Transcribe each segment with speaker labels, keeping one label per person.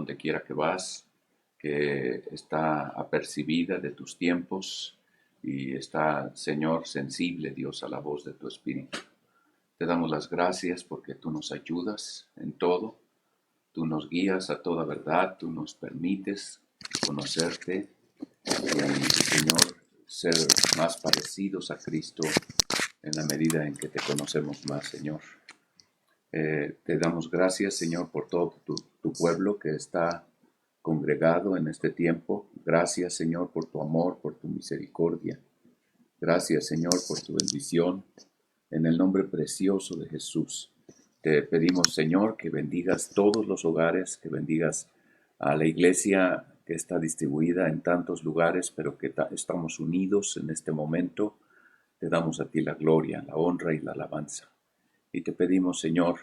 Speaker 1: donde quiera que vas, que está apercibida de tus tiempos y está, Señor, sensible, Dios, a la voz de tu Espíritu. Te damos las gracias porque tú nos ayudas en todo, tú nos guías a toda verdad, tú nos permites conocerte y, Señor, ser más parecidos a Cristo en la medida en que te conocemos más, Señor. Te damos gracias, Señor, por todo tu pueblo que está congregado en este tiempo. Gracias, Señor, por tu amor, por tu misericordia. Gracias, Señor, por tu bendición. En el nombre precioso de Jesús, te pedimos, Señor, que bendigas todos los hogares, que bendigas a la iglesia que está distribuida en tantos lugares, pero que estamos unidos en este momento. Te damos a ti la gloria, la honra y la alabanza. Y te pedimos, Señor,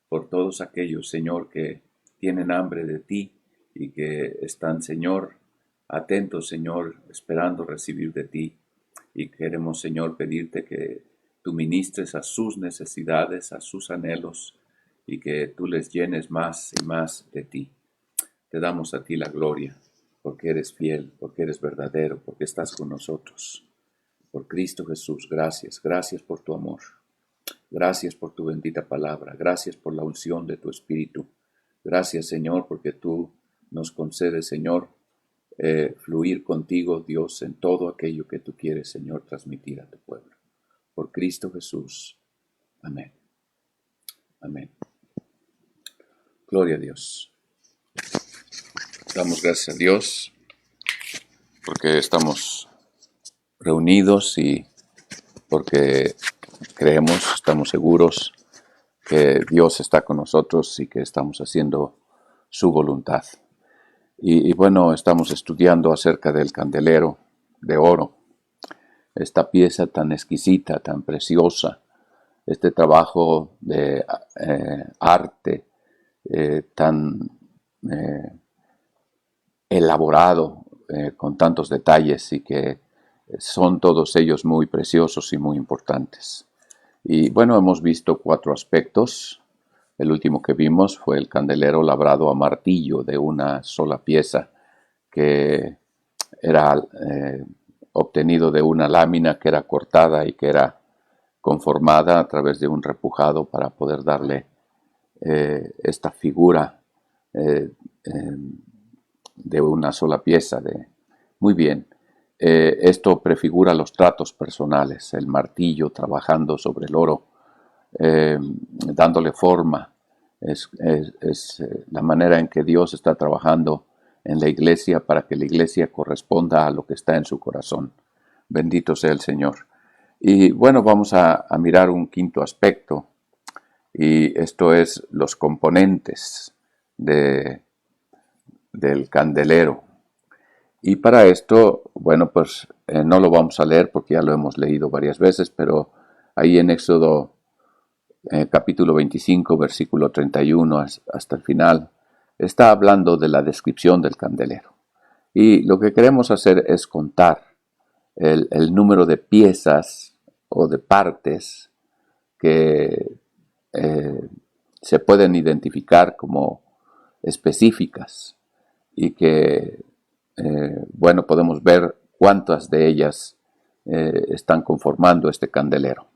Speaker 1: por todos aquellos, Señor, que tienen hambre de ti y que están, Señor, atentos, Señor, esperando recibir de ti. Y queremos, Señor, pedirte que tú ministres a sus necesidades, a sus anhelos, y que tú les llenes más y más de ti. Te damos a ti la gloria, porque eres fiel, porque eres verdadero, porque estás con nosotros. Por Cristo Jesús, gracias. Gracias por tu amor. Gracias por tu bendita palabra. Gracias por la unción de tu Espíritu. Gracias, Señor, porque tú nos concedes, Señor, fluir contigo, Dios, en todo aquello que tú quieres, Señor, transmitir a tu pueblo. Por Cristo Jesús. Amén. Amén. Gloria a Dios. Damos gracias a Dios porque estamos reunidos y porque creemos, estamos seguros que Dios está con nosotros y que estamos haciendo su voluntad. Y bueno, estamos estudiando acerca del candelero de oro, esta pieza tan exquisita, tan preciosa, este trabajo de arte tan elaborado, con tantos detalles y que son todos ellos muy preciosos y muy importantes. Y bueno, hemos visto 4 aspectos. El último que vimos fue el candelero labrado a martillo de una sola pieza que era obtenido de una lámina que era cortada y que era conformada a través de un repujado para poder darle esta figura de una sola pieza. Muy bien. Esto prefigura los tratos personales, el martillo trabajando sobre el oro, dándole forma. Es la manera en que Dios está trabajando en la iglesia para que la iglesia corresponda a lo que está en su corazón. Bendito sea el Señor. Y bueno, vamos a mirar un 5º aspecto, y esto es los componentes del candelero. Y para esto, bueno, pues no lo vamos a leer porque ya lo hemos leído varias veces, pero ahí en Éxodo capítulo 25, versículo 31 hasta el final, está hablando de la descripción del candelero. Y lo que queremos hacer es contar el número de piezas o de partes que se pueden identificar como específicas y que, bueno, podemos ver cuántas de ellas están conformando este candelero.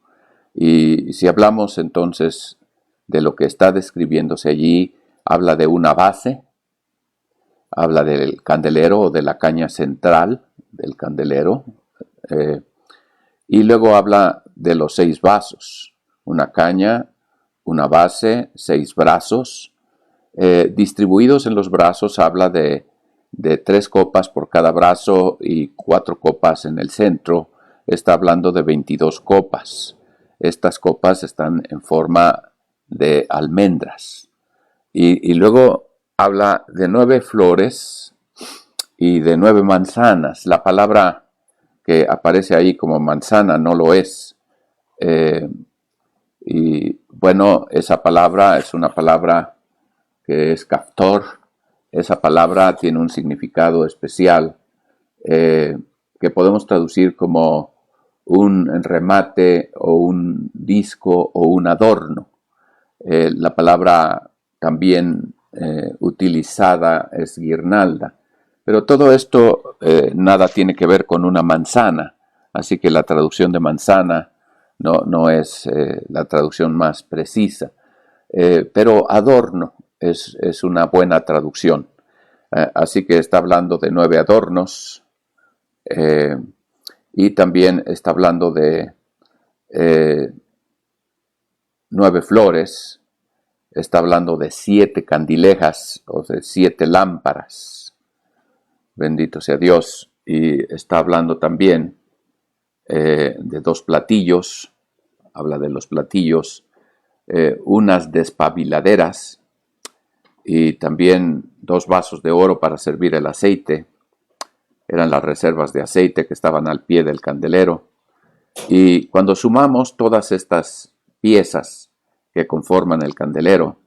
Speaker 1: Y si hablamos entonces de lo que está describiéndose allí, habla de una base, habla del candelero o de la caña central del candelero, y luego habla de los 6 vasos, una caña, una base, 6 brazos. Distribuidos en los brazos habla de 3 copas por cada brazo y 4 copas en el centro. Está hablando de 22 copas. Estas copas están en forma de almendras. Y luego habla de 9 flores y de 9 manzanas. La palabra que aparece ahí como manzana no lo es. Y bueno, esa palabra es una palabra que es kaftor. Esa palabra tiene un significado especial que podemos traducir como un remate o un disco o un adorno. La palabra también utilizada es guirnalda. Pero todo esto nada tiene que ver con una manzana, así que la traducción de manzana no es la traducción más precisa. Pero adorno es una buena traducción. Así que está hablando de 9 adornos y también está hablando de 9 flores. Está hablando de 7 candilejas o de 7 lámparas. Bendito sea Dios. Y está hablando también de 2 platillos. Habla de los platillos. Unas despabiladeras y también 2 vasos de oro para servir el aceite. Eran las reservas de aceite que estaban al pie del candelero. Y cuando sumamos todas estas piezas que conforman el candelero,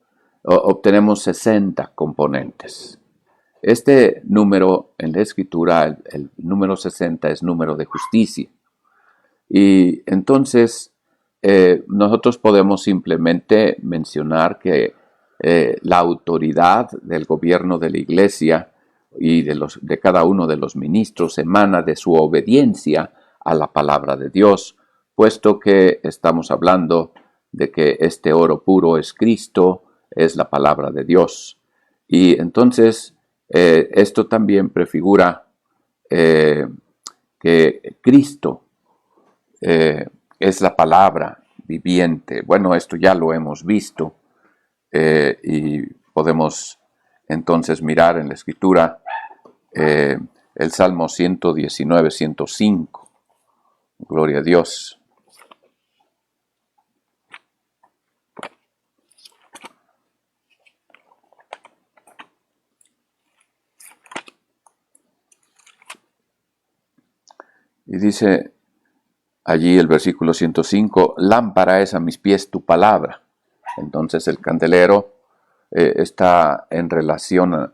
Speaker 1: obtenemos 60 componentes. Este número en la escritura, el número 60, es número de justicia. Y entonces nosotros podemos simplemente mencionar que la autoridad del gobierno de la iglesia y de cada uno de los ministros emana de su obediencia a la palabra de Dios, puesto que estamos hablando de que este oro puro es Cristo, es la palabra de Dios. Y entonces esto también prefigura que Cristo es la palabra viviente. Bueno, esto ya lo hemos visto y podemos entonces mirar en la Escritura el Salmo 119, 105. Gloria a Dios. Y dice allí el versículo 105, lámpara es a mis pies tu palabra. Entonces el candelero está en relación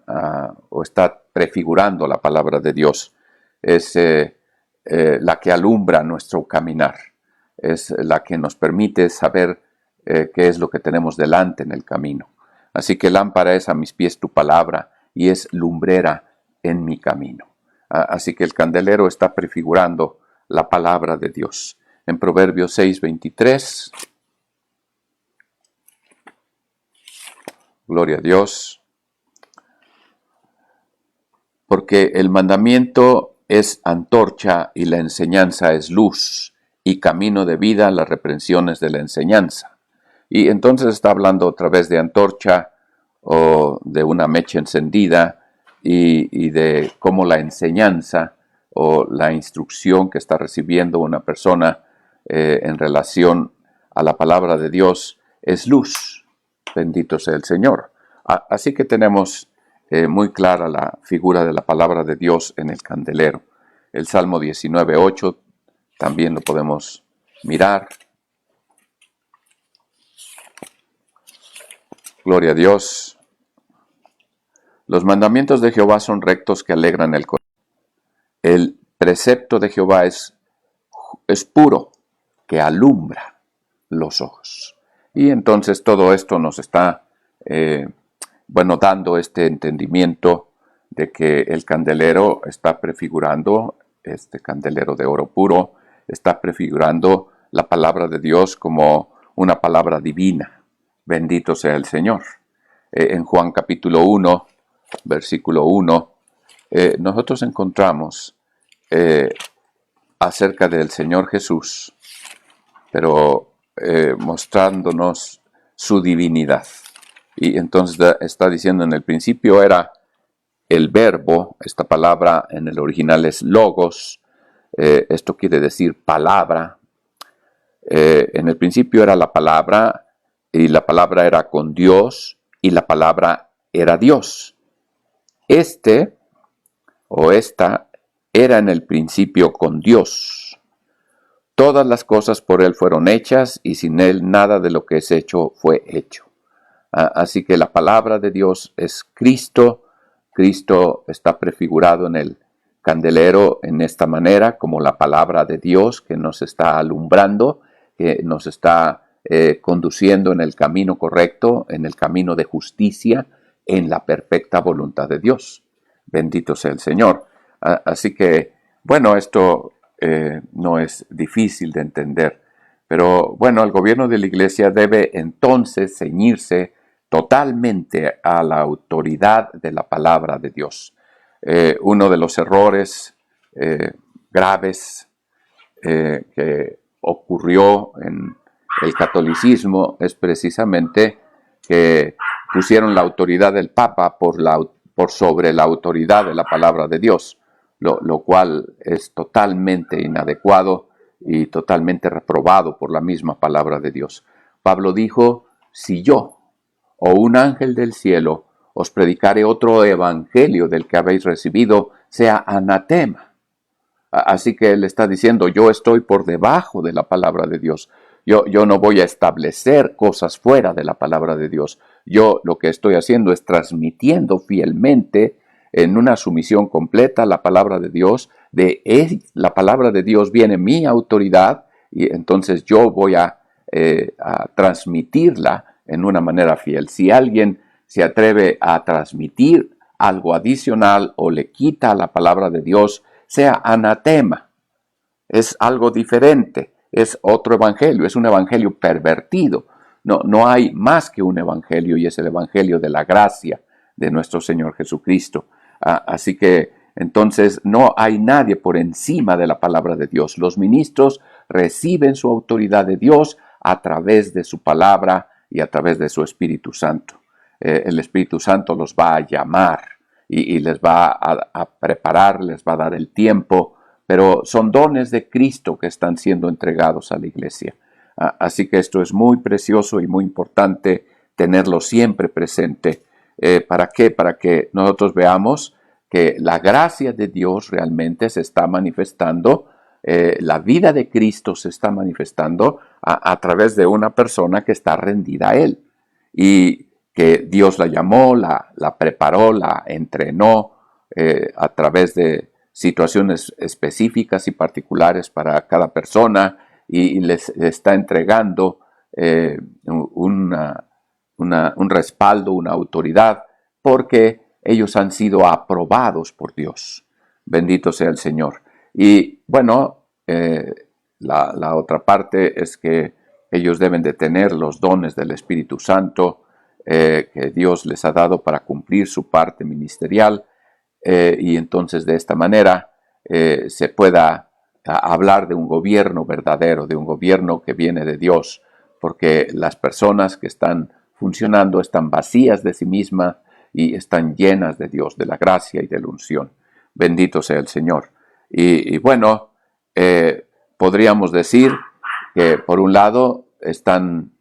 Speaker 1: o está prefigurando la palabra de Dios. Es la que alumbra nuestro caminar. Es la que nos permite saber qué es lo que tenemos delante en el camino. Así que lámpara es a mis pies tu palabra y es lumbrera en mi camino. Así que el candelero está prefigurando la palabra de Dios. En Proverbios 6:23, gloria a Dios, porque el mandamiento es antorcha y la enseñanza es luz, y camino de vida las reprensiones de la enseñanza. Y entonces está hablando otra vez de antorcha o de una mecha encendida y de cómo la enseñanza o la instrucción que está recibiendo una persona en relación a la palabra de Dios es luz. Bendito sea el Señor. Así que tenemos muy clara la figura de la palabra de Dios en el candelero. El Salmo 19:8 también lo podemos mirar. Gloria a Dios. Los mandamientos de Jehová son rectos que alegran el corazón. El precepto de Jehová es puro, que alumbra los ojos. Y entonces todo esto nos está, dando este entendimiento de que el candelero está prefigurando, este candelero de oro puro, está prefigurando la palabra de Dios como una palabra divina. Bendito sea el Señor. En Juan capítulo 1, versículo 1, nosotros encontramos acerca del Señor Jesús, pero mostrándonos su divinidad. Y entonces está diciendo, en el principio era el verbo. Esta palabra en el original es logos, esto quiere decir palabra. En el principio era la palabra, y la palabra era con Dios, y la palabra era Dios. Este o esta era en el principio con Dios. Todas las cosas por Él fueron hechas, y sin Él nada de lo que es hecho fue hecho. Así que la palabra de Dios es Cristo. Cristo está prefigurado en el candelero en esta manera, como la palabra de Dios que nos está alumbrando, que nos está conduciendo en el camino correcto, en el camino de justicia, en la perfecta voluntad de Dios. Bendito sea el Señor. Así que, bueno, esto no es difícil de entender, pero bueno, el gobierno de la Iglesia debe entonces ceñirse totalmente a la autoridad de la palabra de Dios. Uno de los errores graves que ocurrió en el catolicismo es precisamente que pusieron la autoridad del Papa por sobre la autoridad de la palabra de Dios, lo cual es totalmente inadecuado y totalmente reprobado por la misma palabra de Dios. Pablo dijo, si yo o un ángel del cielo os predicare otro evangelio del que habéis recibido, sea anatema. Así que él está diciendo, yo estoy por debajo de la palabra de Dios. Yo no voy a establecer cosas fuera de la palabra de Dios. Yo lo que estoy haciendo es transmitiendo fielmente en una sumisión completa la palabra de Dios. La palabra de Dios viene mi autoridad y entonces yo voy a transmitirla en una manera fiel. Si alguien se atreve a transmitir algo adicional o le quita a la palabra de Dios, sea anatema. Es algo diferente, es otro evangelio, es un evangelio pervertido. No hay más que un evangelio y es el evangelio de la gracia de nuestro Señor Jesucristo. Así que entonces no hay nadie por encima de la palabra de Dios. Los ministros reciben su autoridad de Dios a través de su palabra y a través de su Espíritu Santo. El Espíritu Santo los va a llamar y les va a preparar, les va a dar el tiempo, pero son dones de Cristo que están siendo entregados a la iglesia. Así que esto es muy precioso y muy importante tenerlo siempre presente. ¿Para qué? Para que nosotros veamos que la gracia de Dios realmente se está manifestando, la vida de Cristo se está manifestando a través de una persona que está rendida a Él. Y que Dios la llamó, la preparó, la entrenó a través de situaciones específicas y particulares para cada persona y les está entregando un respaldo, una autoridad, porque ellos han sido aprobados por Dios. Bendito sea el Señor. Y bueno, la otra parte es que ellos deben de tener los dones del Espíritu Santo, que Dios les ha dado para cumplir su parte ministerial, y entonces de esta manera se pueda hablar de un gobierno verdadero, de un gobierno que viene de Dios, porque las personas que están funcionando están vacías de sí mismas y están llenas de Dios, de la gracia y de la unción. Bendito sea el Señor. Y bueno, podríamos decir que por un lado están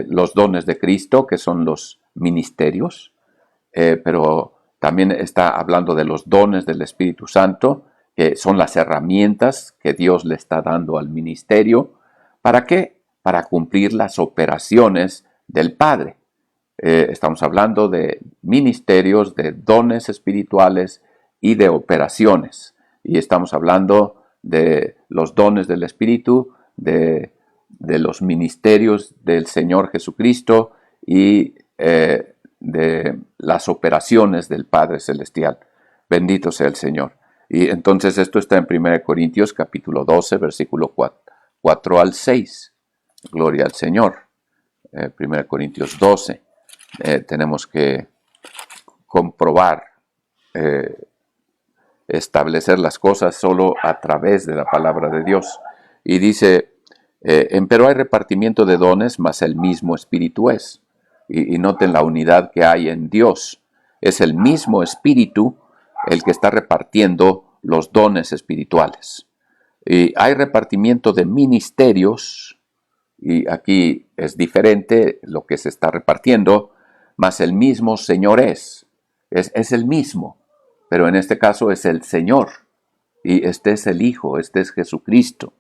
Speaker 1: los dones de Cristo, que son los ministerios, pero también está hablando de los dones del Espíritu Santo, que son las herramientas que Dios le está dando al ministerio. ¿Para qué? Para cumplir las operaciones del Padre. Estamos hablando de ministerios, de dones espirituales y de operaciones. Y estamos hablando de los dones del Espíritu, de los ministerios del Señor Jesucristo y de las operaciones del Padre Celestial. Bendito sea el Señor. Y entonces esto está en 1 Corintios capítulo 12, versículo 4 al 6. Gloria al Señor. 1 Corintios 12. Tenemos que comprobar, establecer las cosas solo a través de la palabra de Dios. Y dice, empero hay repartimiento de dones, mas el mismo Espíritu es. Y noten la unidad que hay en Dios. Es el mismo Espíritu el que está repartiendo los dones espirituales. Y hay repartimiento de ministerios, y aquí es diferente lo que se está repartiendo, mas el mismo Señor es el mismo, pero en este caso es el Señor, y este es el Hijo, este es Jesucristo.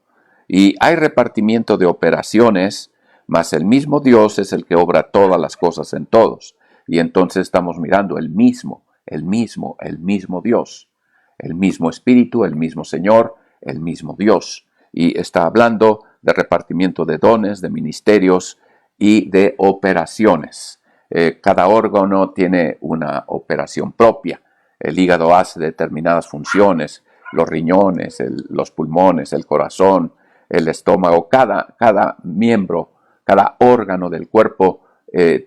Speaker 1: Y hay repartimiento de operaciones, mas el mismo Dios es el que obra todas las cosas en todos. Y entonces estamos mirando el mismo Dios, el mismo Espíritu, el mismo Señor, el mismo Dios. Y está hablando de repartimiento de dones, de ministerios, y de operaciones. Cada órgano tiene una operación propia. El hígado hace determinadas funciones, los riñones, los pulmones, el corazón, el estómago, cada miembro, cada órgano del cuerpo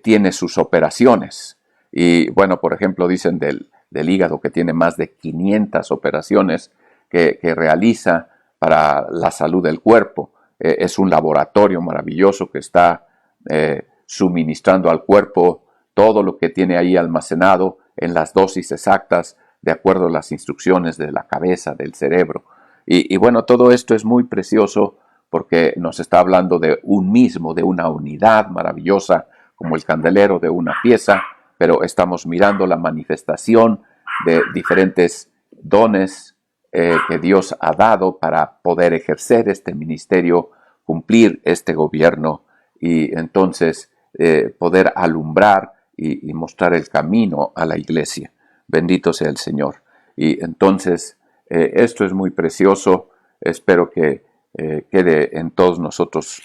Speaker 1: tiene sus operaciones. Y bueno, por ejemplo, dicen del hígado que tiene más de 500 operaciones que realiza para la salud del cuerpo. Es un laboratorio maravilloso que está suministrando al cuerpo todo lo que tiene ahí almacenado en las dosis exactas de acuerdo a las instrucciones de la cabeza, del cerebro. Y bueno, todo esto es muy precioso porque nos está hablando de un mismo, de una unidad maravillosa como el candelero de una pieza, pero estamos mirando la manifestación de diferentes dones que Dios ha dado para poder ejercer este ministerio, cumplir este gobierno y entonces poder alumbrar y mostrar el camino a la iglesia. Bendito sea el Señor. Y entonces esto es muy precioso. Espero que quede en todos nosotros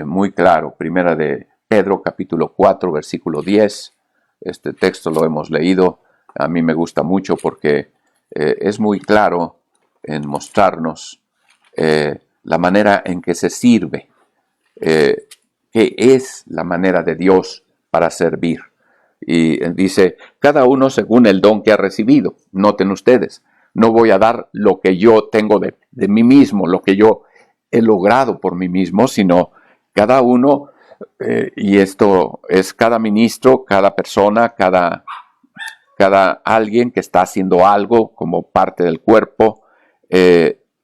Speaker 1: muy claro. Primera de Pedro, capítulo 4, versículo 10. Este texto lo hemos leído. A mí me gusta mucho porque es muy claro en mostrarnos la manera en que se sirve, que es la manera de Dios para servir. Y dice, cada uno según el don que ha recibido. Noten ustedes, no voy a dar lo que yo tengo de mí mismo, lo que yo he logrado por mí mismo, sino cada uno, y esto es cada ministro, cada persona, cada alguien que está haciendo algo como parte del cuerpo,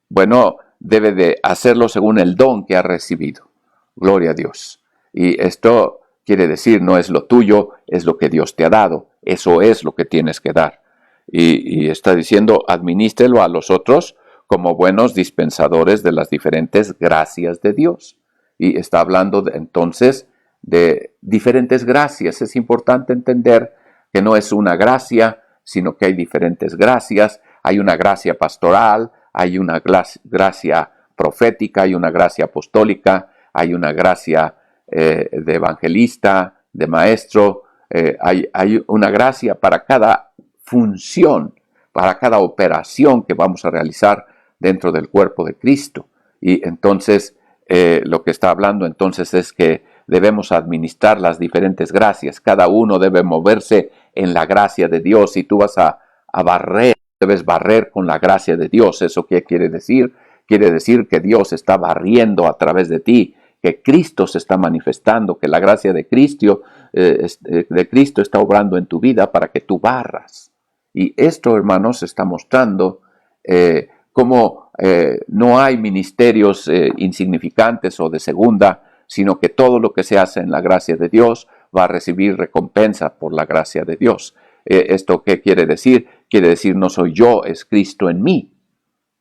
Speaker 1: bueno, debe de hacerlo según el don que ha recibido. Gloria a Dios. Y esto quiere decir, no es lo tuyo, es lo que Dios te ha dado. Eso es lo que tienes que dar. Y está diciendo, administrelo a los otros como buenos dispensadores de las diferentes gracias de Dios. Y está hablando entonces de diferentes gracias. Es importante entender que no es una gracia, sino que hay diferentes gracias. Hay una gracia pastoral, hay una gracia profética, hay una gracia apostólica, hay una gracia de evangelista, de maestro. Hay una gracia para cada función, para cada operación que vamos a realizar dentro del cuerpo de Cristo. Y entonces lo que está hablando entonces es que debemos administrar las diferentes gracias. Cada uno debe moverse en la gracia de Dios. Si tú vas a barrer, debes barrer con la gracia de Dios. ¿Eso qué quiere decir? Quiere decir que Dios está barriendo a través de ti, que Cristo se está manifestando, que la gracia de Cristo está obrando en tu vida para que tú barras. Y esto, hermanos, está mostrando cómo no hay ministerios insignificantes o de segunda, sino que todo lo que se hace en la gracia de Dios va a recibir recompensa por la gracia de Dios. ¿Esto qué quiere decir? Quiere decir no soy yo, es Cristo en mí.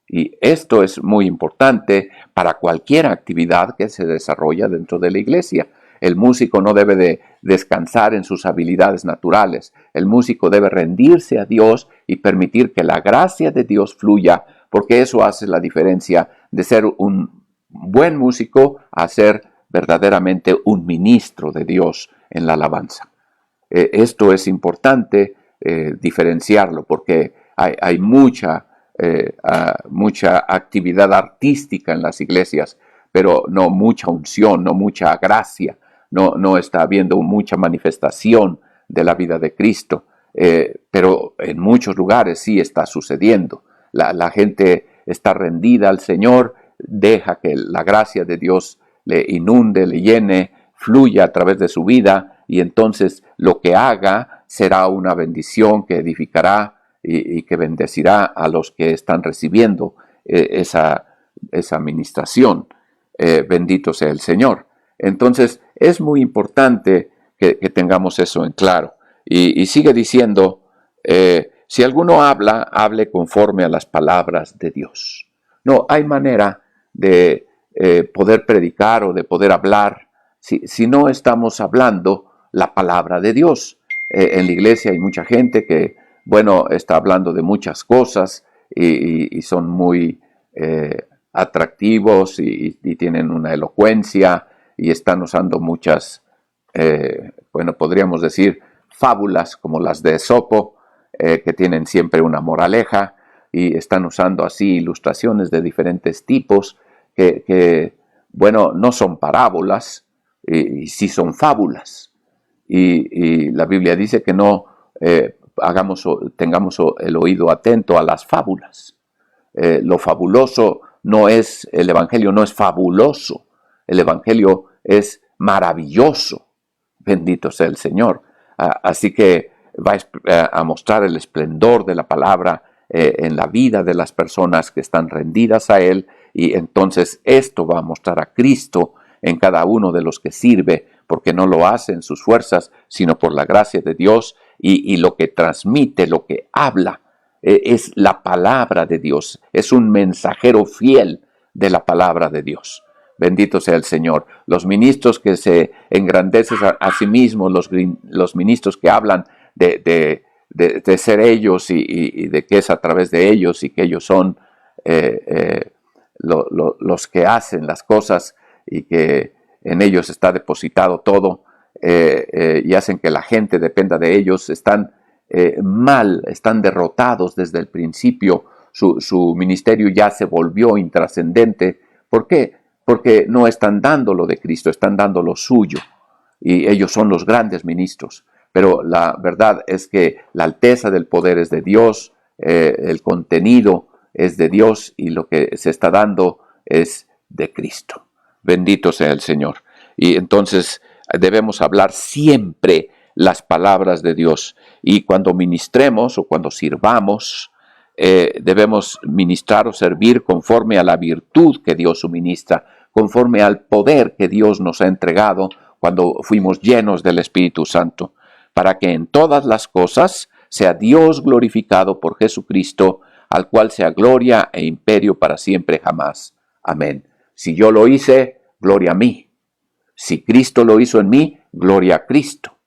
Speaker 1: Y esto es muy importante para cualquier actividad que se desarrolla dentro de la iglesia. El músico no debe de descansar en sus habilidades naturales. El músico debe rendirse a Dios y permitir que la gracia de Dios fluya, porque eso hace la diferencia de ser un buen músico a ser verdaderamente un ministro de Dios en la alabanza. Esto es importante diferenciarlo, porque hay mucha actividad artística en las iglesias, pero no mucha unción, no mucha gracia, no está habiendo mucha manifestación de la vida de Cristo, pero en muchos lugares sí está sucediendo. La gente está rendida al Señor, deja que la gracia de Dios le inunde, le llene, fluya a través de su vida, y entonces lo que haga será una bendición que edificará y que bendecirá a los que están recibiendo esa administración. Bendito sea el Señor. Entonces es muy importante que tengamos eso en claro. Y sigue diciendo, si alguno habla, hable conforme a las palabras de Dios. No hay manera de poder predicar o de poder hablar si no estamos hablando la palabra de Dios. En la iglesia hay mucha gente que, bueno, está hablando de muchas cosas y son muy atractivos y tienen una elocuencia y están usando muchas bueno, podríamos decir fábulas como las de Esopo, que tienen siempre una moraleja y están usando así ilustraciones de diferentes tipos bueno, no son parábolas y sí son fábulas. Y la Biblia dice que no tengamos el oído atento a las fábulas. Lo fabuloso no es, el Evangelio no es fabuloso, el Evangelio es maravilloso. Bendito sea el Señor. Así que va a mostrar el esplendor de la palabra en la vida de las personas que están rendidas a Él, y entonces esto va a mostrar a Cristo en cada uno de los que sirve, porque no lo hace en sus fuerzas, sino por la gracia de Dios, y lo que transmite, lo que habla, es la palabra de Dios, es un mensajero fiel de la palabra de Dios. Bendito sea el Señor. Los ministros que se engrandecen a sí mismos, los ministros que hablan de ser ellos y de que es a través de ellos y que ellos son los que hacen las cosas y que en ellos está depositado todo, y hacen que la gente dependa de ellos, están mal, están derrotados desde el principio. Su ministerio ya se volvió intrascendente. ¿Por qué? Porque no están dando lo de Cristo, están dando lo suyo, y ellos son los grandes ministros. Pero la verdad es que la alteza del poder es de Dios, el contenido es de Dios, y lo que se está dando es de Cristo. Bendito sea el Señor. Y entonces debemos hablar siempre las palabras de Dios, y cuando ministremos o cuando sirvamos, debemos ministrar o servir conforme a la virtud que Dios suministra, conforme al poder que Dios nos ha entregado cuando fuimos llenos del Espíritu Santo, para que en todas las cosas sea Dios glorificado por Jesucristo, al cual sea gloria e imperio para siempre jamás. Amén. Si yo lo hice, gloria a mí. Si Cristo lo hizo en mí, gloria a Cristo.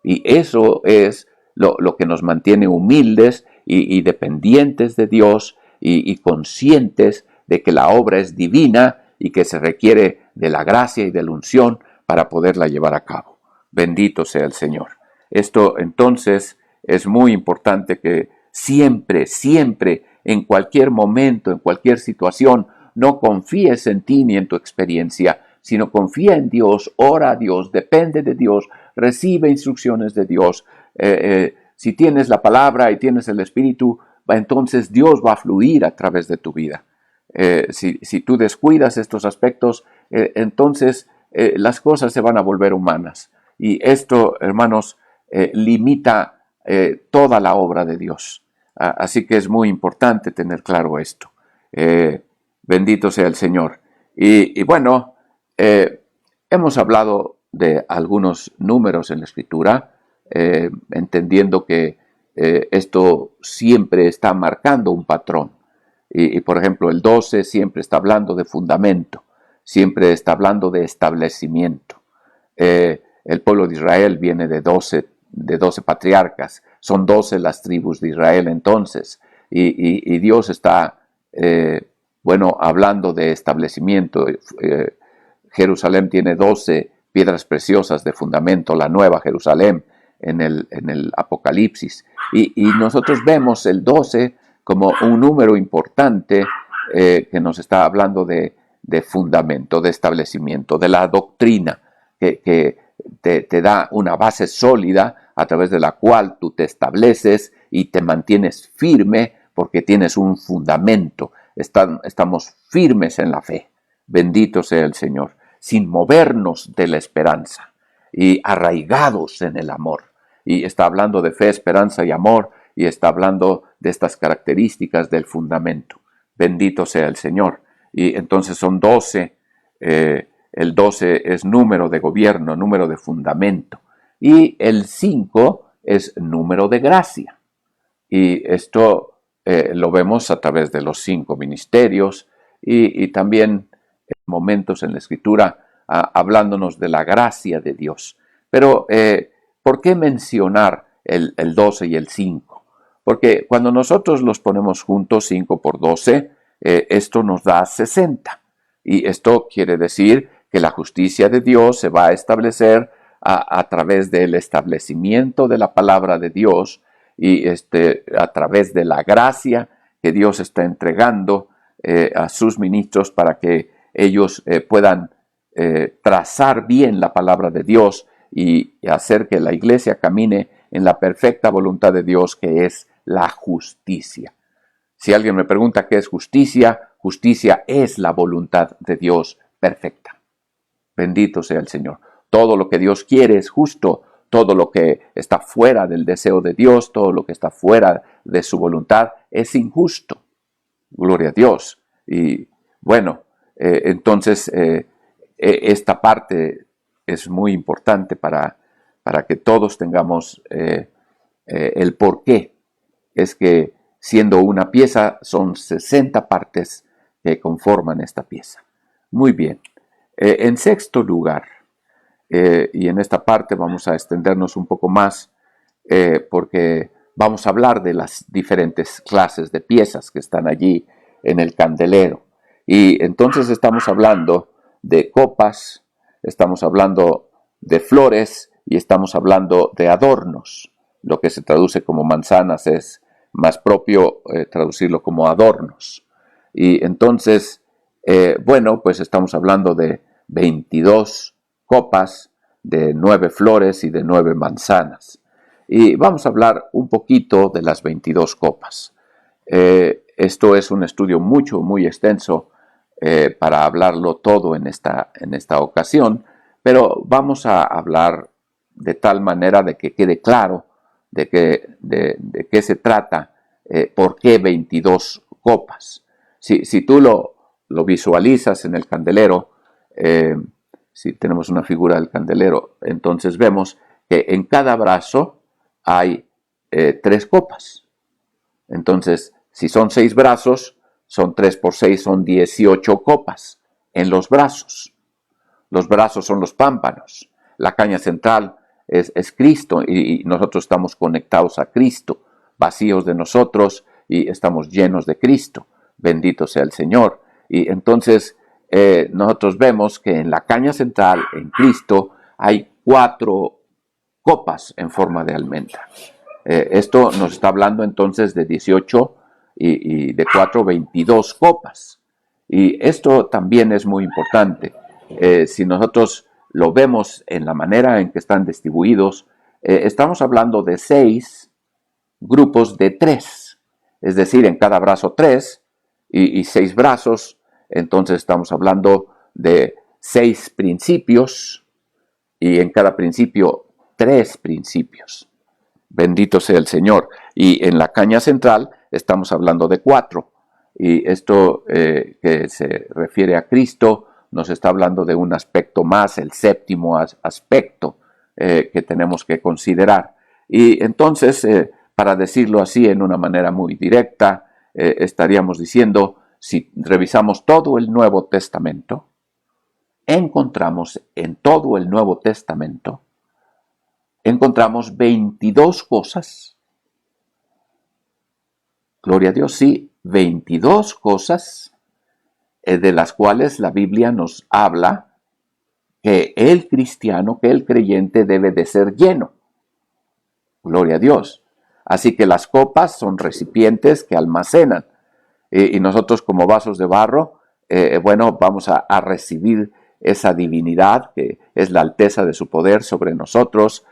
Speaker 1: Y eso es lo que nos mantiene humildes y dependientes de Dios, y conscientes de que la obra es divina y que se requiere de la gracia y de la unción para poderla llevar a cabo. Bendito sea el Señor. Esto entonces es muy importante, que siempre, siempre, en cualquier momento, en cualquier situación, no confíes en ti ni en tu experiencia, sino confía en Dios, ora a Dios, depende de Dios, recibe instrucciones de Dios. Si tienes la palabra y tienes el Espíritu, entonces Dios va a fluir a través de tu vida. Si tú descuidas estos aspectos, entonces las cosas se van a volver humanas. Y esto, hermanos, limita toda la obra de Dios. Así que es muy importante tener claro esto. Bendito sea el Señor. Y bueno, hemos hablado de algunos números en la Escritura, entendiendo que esto siempre está marcando un patrón. Y por ejemplo, el 12 siempre está hablando de fundamento, siempre está hablando de establecimiento. El pueblo de Israel viene de 12 patriarcas, son 12 las tribus de Israel entonces, y Dios está, bueno, hablando de establecimiento. Jerusalén tiene 12 piedras preciosas de fundamento, la nueva Jerusalén en el Apocalipsis, y nosotros vemos el 12 como un número importante que nos está hablando de fundamento, de establecimiento, de la doctrina, que te da una base sólida a través de la cual tú te estableces y te mantienes firme, porque tienes un fundamento. Estamos firmes en la fe. Bendito sea el Señor, sin movernos de la esperanza y arraigados en el amor. Y está hablando de fe, esperanza y amor, y está hablando de estas características del fundamento. Bendito sea el Señor. Y entonces son 12. El 12 es número de gobierno, número de fundamento. Y el 5 es número de gracia. Y esto lo vemos a través de los 5 ministerios y también momentos en la Escritura hablándonos de la gracia de Dios. Pero, ¿por qué mencionar el 12 y el 5? Porque cuando nosotros los ponemos juntos, 5 por 12, esto nos da 60. Y esto quiere decir que la justicia de Dios se va a establecer a través del establecimiento de la palabra de Dios y a través de la gracia que Dios está entregando a sus ministros para que ellos puedan trazar bien la palabra de Dios y hacer que la iglesia camine en la perfecta voluntad de Dios, que es la justicia. Si alguien me pregunta qué es justicia, justicia es la voluntad de Dios perfecta. Bendito sea el Señor. Todo lo que Dios quiere es justo. Todo lo que está fuera del deseo de Dios, todo lo que está fuera de su voluntad es injusto. Gloria a Dios. Y bueno, entonces esta parte es muy importante para que todos tengamos el porqué. Es que siendo una pieza, son 60 partes que conforman esta pieza. Muy bien. En sexto lugar, y en esta parte vamos a extendernos un poco más, porque vamos a hablar de las diferentes clases de piezas que están allí en el candelero. Y entonces estamos hablando de copas, estamos hablando de flores y estamos hablando de adornos. Lo que se traduce como manzanas es más propio traducirlo como adornos. Y entonces, bueno, pues estamos hablando de 22 copas, de 9 flores y de 9 manzanas. Y vamos a hablar un poquito de las 22 copas. Esto es un estudio muy extenso para hablarlo todo en esta ocasión, pero vamos a hablar de tal manera de que quede claro de qué se trata, por qué 22 copas. Si tú lo visualizas en el candelero, si tenemos una figura del candelero, entonces vemos que en cada brazo hay 3 copas. Entonces, si son 6 brazos, son 3 por 6, son 18 copas en los brazos. Los brazos son los pámpanos. La caña central es Cristo y nosotros estamos conectados a Cristo, vacíos de nosotros y estamos llenos de Cristo. Bendito sea el Señor. Y entonces nosotros vemos que en la caña central, en Cristo, hay 4 copas en forma de almendra. Esto nos está hablando entonces de 18 y de 4, 22 copas. Y esto también es muy importante. Si nosotros lo vemos en la manera en que están distribuidos, estamos hablando de 6 grupos de 3. Es decir, en cada brazo 3 y 6 brazos. Entonces estamos hablando de 6 principios y en cada principio 3 principios. Bendito sea el Señor. Y en la caña central estamos hablando de 4. Y esto que se refiere a Cristo nos está hablando de un aspecto más, el séptimo aspecto que tenemos que considerar. Y entonces, para decirlo así en una manera muy directa, estaríamos diciendo, si revisamos todo el Nuevo Testamento, encontramos en todo el Nuevo Testamento, encontramos 22 cosas. Gloria a Dios, sí, 22 cosas de las cuales la Biblia nos habla que el cristiano, que el creyente debe de ser lleno. Gloria a Dios. Así que las copas son recipientes que almacenan. Y nosotros como vasos de barro, bueno, vamos a recibir esa divinidad que es la alteza de su poder sobre nosotros.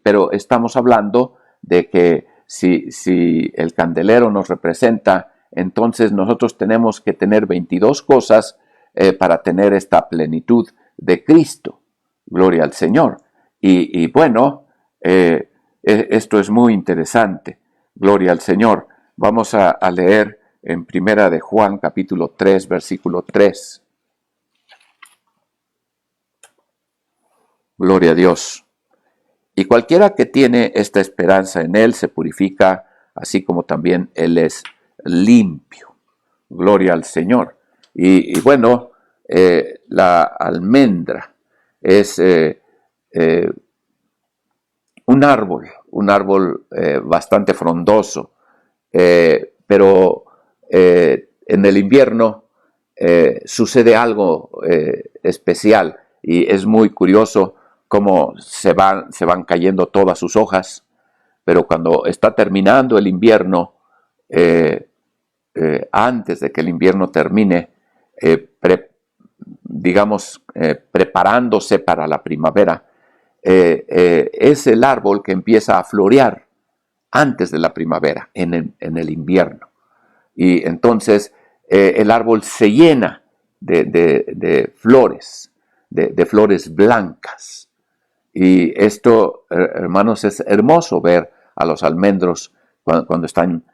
Speaker 1: Pero estamos hablando de que si el candelero nos representa, entonces nosotros tenemos que tener 22 cosas para tener esta plenitud de Cristo. Gloria al Señor. Y bueno, esto es muy interesante. Gloria al Señor. Vamos a leer en Primera de Juan, capítulo 3, versículo 3. Gloria a Dios. Y cualquiera que tiene esta esperanza en Él se purifica, así como también Él es limpio. Gloria al Señor. Y bueno, la almendra es un árbol bastante frondoso, pero en el invierno sucede algo especial y es muy curioso
Speaker 2: cómo se van cayendo todas sus hojas, pero cuando está terminando el invierno, antes de que el invierno termine, preparándose para la primavera, es el árbol que empieza a florear antes de la primavera, en el invierno. Y entonces el árbol se llena de flores, de flores blancas. Y esto, hermanos, es hermoso ver a los almendros cuando están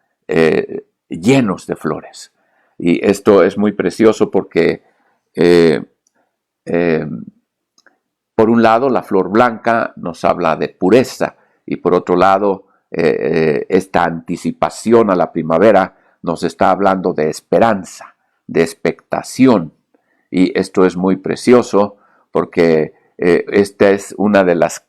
Speaker 2: llenos de flores. Y esto es muy precioso porque por un lado la flor blanca nos habla de pureza y por otro lado esta anticipación a la primavera nos está hablando de esperanza, de expectación. Y esto es muy precioso porque esta es una de las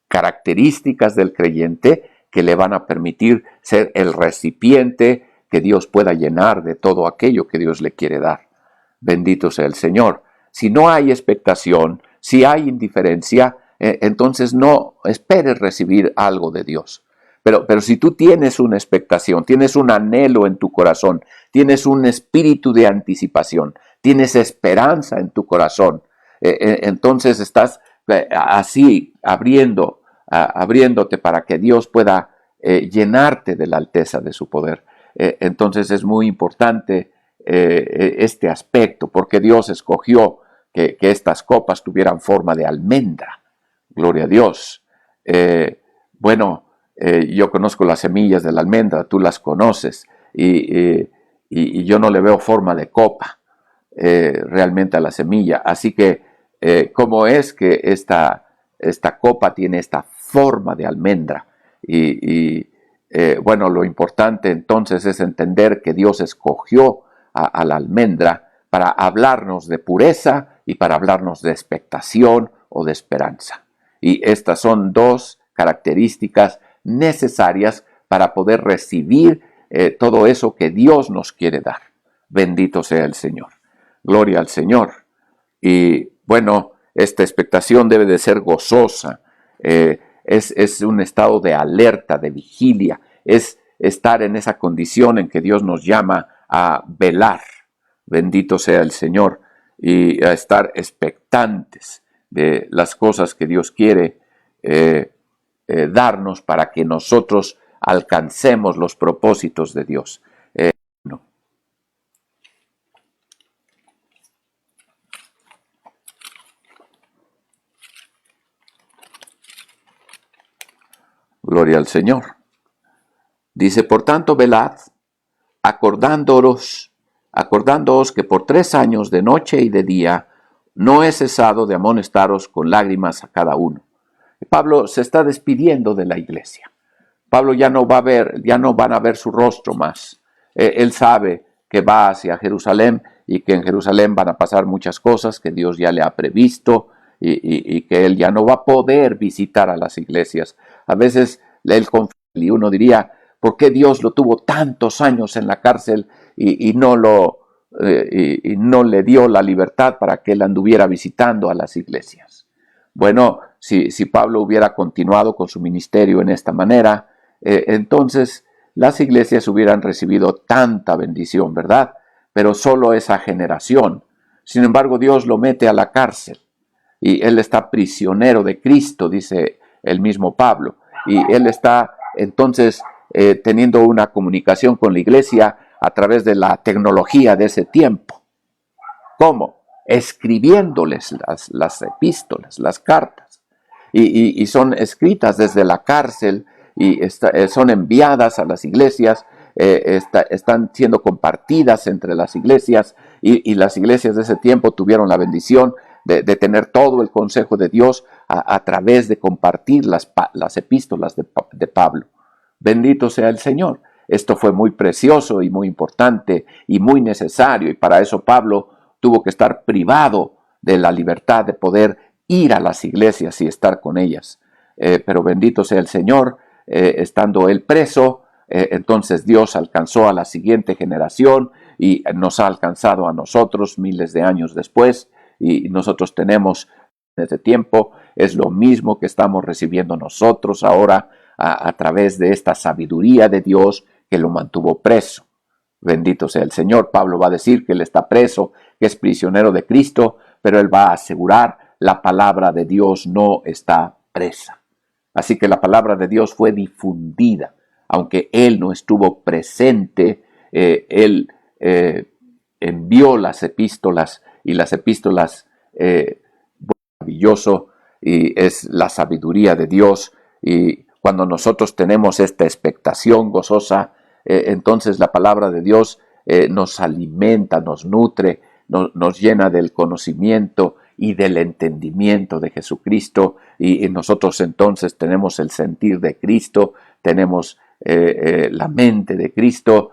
Speaker 2: características del creyente que le van a permitir ser el recipiente que Dios pueda llenar de todo aquello que Dios le quiere dar. Bendito sea el Señor. Si no hay expectación, si hay indiferencia, entonces no esperes recibir algo de Dios. Pero si tú tienes una expectación, tienes un anhelo en tu corazón, tienes un espíritu de anticipación, tienes esperanza en tu corazón, entonces estás así abriéndote para que Dios pueda llenarte de la alteza de su poder. Entonces es muy importante este aspecto, porque Dios escogió que estas copas tuvieran forma de almendra. Gloria a Dios. Yo conozco las semillas de la almendra, tú las conoces, y yo no le veo forma de copa realmente a la semilla. Así que, ¿cómo es que esta copa tiene esta forma de almendra? Lo importante entonces es entender que Dios escogió a la almendra para hablarnos de pureza y para hablarnos de expectación o de esperanza. Y estas son dos características necesarias para poder recibir todo eso que Dios nos quiere dar. Bendito sea el Señor. Gloria al Señor. Y bueno, esta expectación debe de ser gozosa. Es un estado de alerta, de vigilia. Es estar en esa condición en que Dios nos llama a velar. Bendito sea el Señor. Y a estar expectantes de las cosas que Dios quiere darnos para que nosotros alcancemos los propósitos de Dios. Gloria al Señor. Dice, por tanto, velad, acordándoos que por 3 años de noche y de día no he cesado de amonestaros con lágrimas a cada uno. Pablo se está despidiendo de la iglesia. Pablo ya no van a ver su rostro más. Él sabe que va hacia Jerusalén y que en Jerusalén van a pasar muchas cosas que Dios ya le ha previsto y que él ya no va a poder visitar a las iglesias. A veces él confía y uno diría, ¿por qué Dios lo tuvo tantos años en la cárcel y no le dio la libertad para que él anduviera visitando a las iglesias? Bueno, si Pablo hubiera continuado con su ministerio en esta manera, entonces las iglesias hubieran recibido tanta bendición, ¿verdad? Pero solo esa generación. Sin embargo, Dios lo mete a la cárcel y él está prisionero de Cristo, dice el mismo Pablo. Y él está entonces teniendo una comunicación con la iglesia a través de la tecnología de ese tiempo. ¿Cómo? Escribiéndoles las epístolas, las cartas. Y son escritas desde la cárcel y son enviadas a las iglesias, están siendo compartidas entre las iglesias y las iglesias de ese tiempo tuvieron la bendición de tener todo el consejo de Dios a través de compartir las epístolas de Pablo. Bendito sea el Señor. Esto fue muy precioso y muy importante y muy necesario, y para eso Pablo tuvo que estar privado de la libertad de poder ir a las iglesias y estar con ellas. Pero bendito sea el Señor, estando él preso, entonces Dios alcanzó a la siguiente generación y nos ha alcanzado a nosotros miles de años después, y nosotros tenemos en ese tiempo es lo mismo que estamos recibiendo nosotros ahora a través de esta sabiduría de Dios que lo mantuvo preso. Bendito sea el Señor. Pablo va a decir que él está preso, que es prisionero de Cristo, pero él va a asegurar la palabra de Dios no está presa. Así que la palabra de Dios fue difundida, aunque él no estuvo presente. Él envió las epístolas, y las epístolas, maravilloso, y es la sabiduría de Dios. Y cuando nosotros tenemos esta expectación gozosa, entonces la palabra de Dios nos alimenta, nos nutre, nos llena del conocimiento y del entendimiento de Jesucristo, y nosotros entonces tenemos el sentir de Cristo, tenemos la mente de Cristo.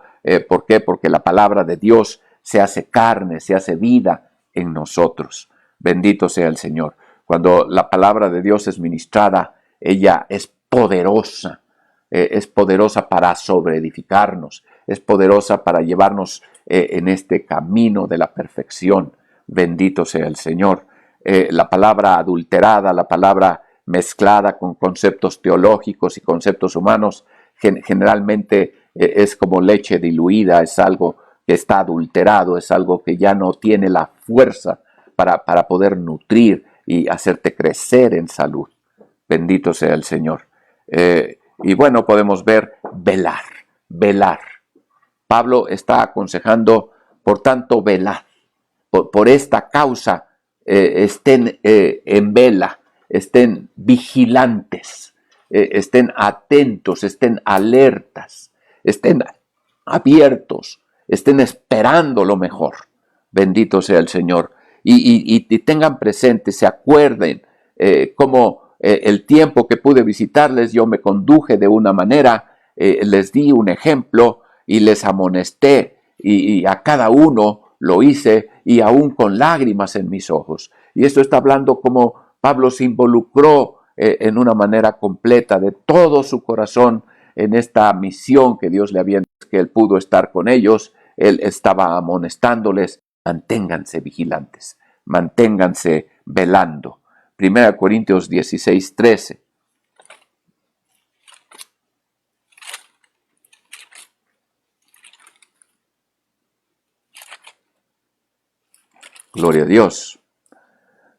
Speaker 2: ¿Por qué? Porque la palabra de Dios se hace carne, se hace vida en nosotros. Bendito sea el Señor. Cuando la palabra de Dios es ministrada, ella es poderosa para sobreedificarnos, es poderosa para llevarnos en este camino de la perfección. Bendito sea el Señor. La palabra adulterada, la palabra mezclada con conceptos teológicos y conceptos humanos, generalmente es como leche diluida, es algo que está adulterado, es algo que ya no tiene la fuerza para poder nutrir y hacerte crecer en salud. Bendito sea el Señor. Y bueno, podemos ver velar. Pablo está aconsejando, por tanto, velad. Por esta causa, estén en vela, estén vigilantes, estén atentos, estén alertas, estén abiertos, estén esperando lo mejor. Bendito sea el Señor. Y tengan presente, se acuerden cómo el tiempo que pude visitarles, yo me conduje de una manera, les di un ejemplo y les amonesté, y a cada uno lo hice, y aún con lágrimas en mis ojos. Y esto está hablando como Pablo se involucró en una manera completa de todo su corazón en esta misión que Dios le había dado, que él pudo estar con ellos. Él estaba amonestándoles: manténganse vigilantes, manténganse velando. 1 Corintios 16:13. Gloria a Dios.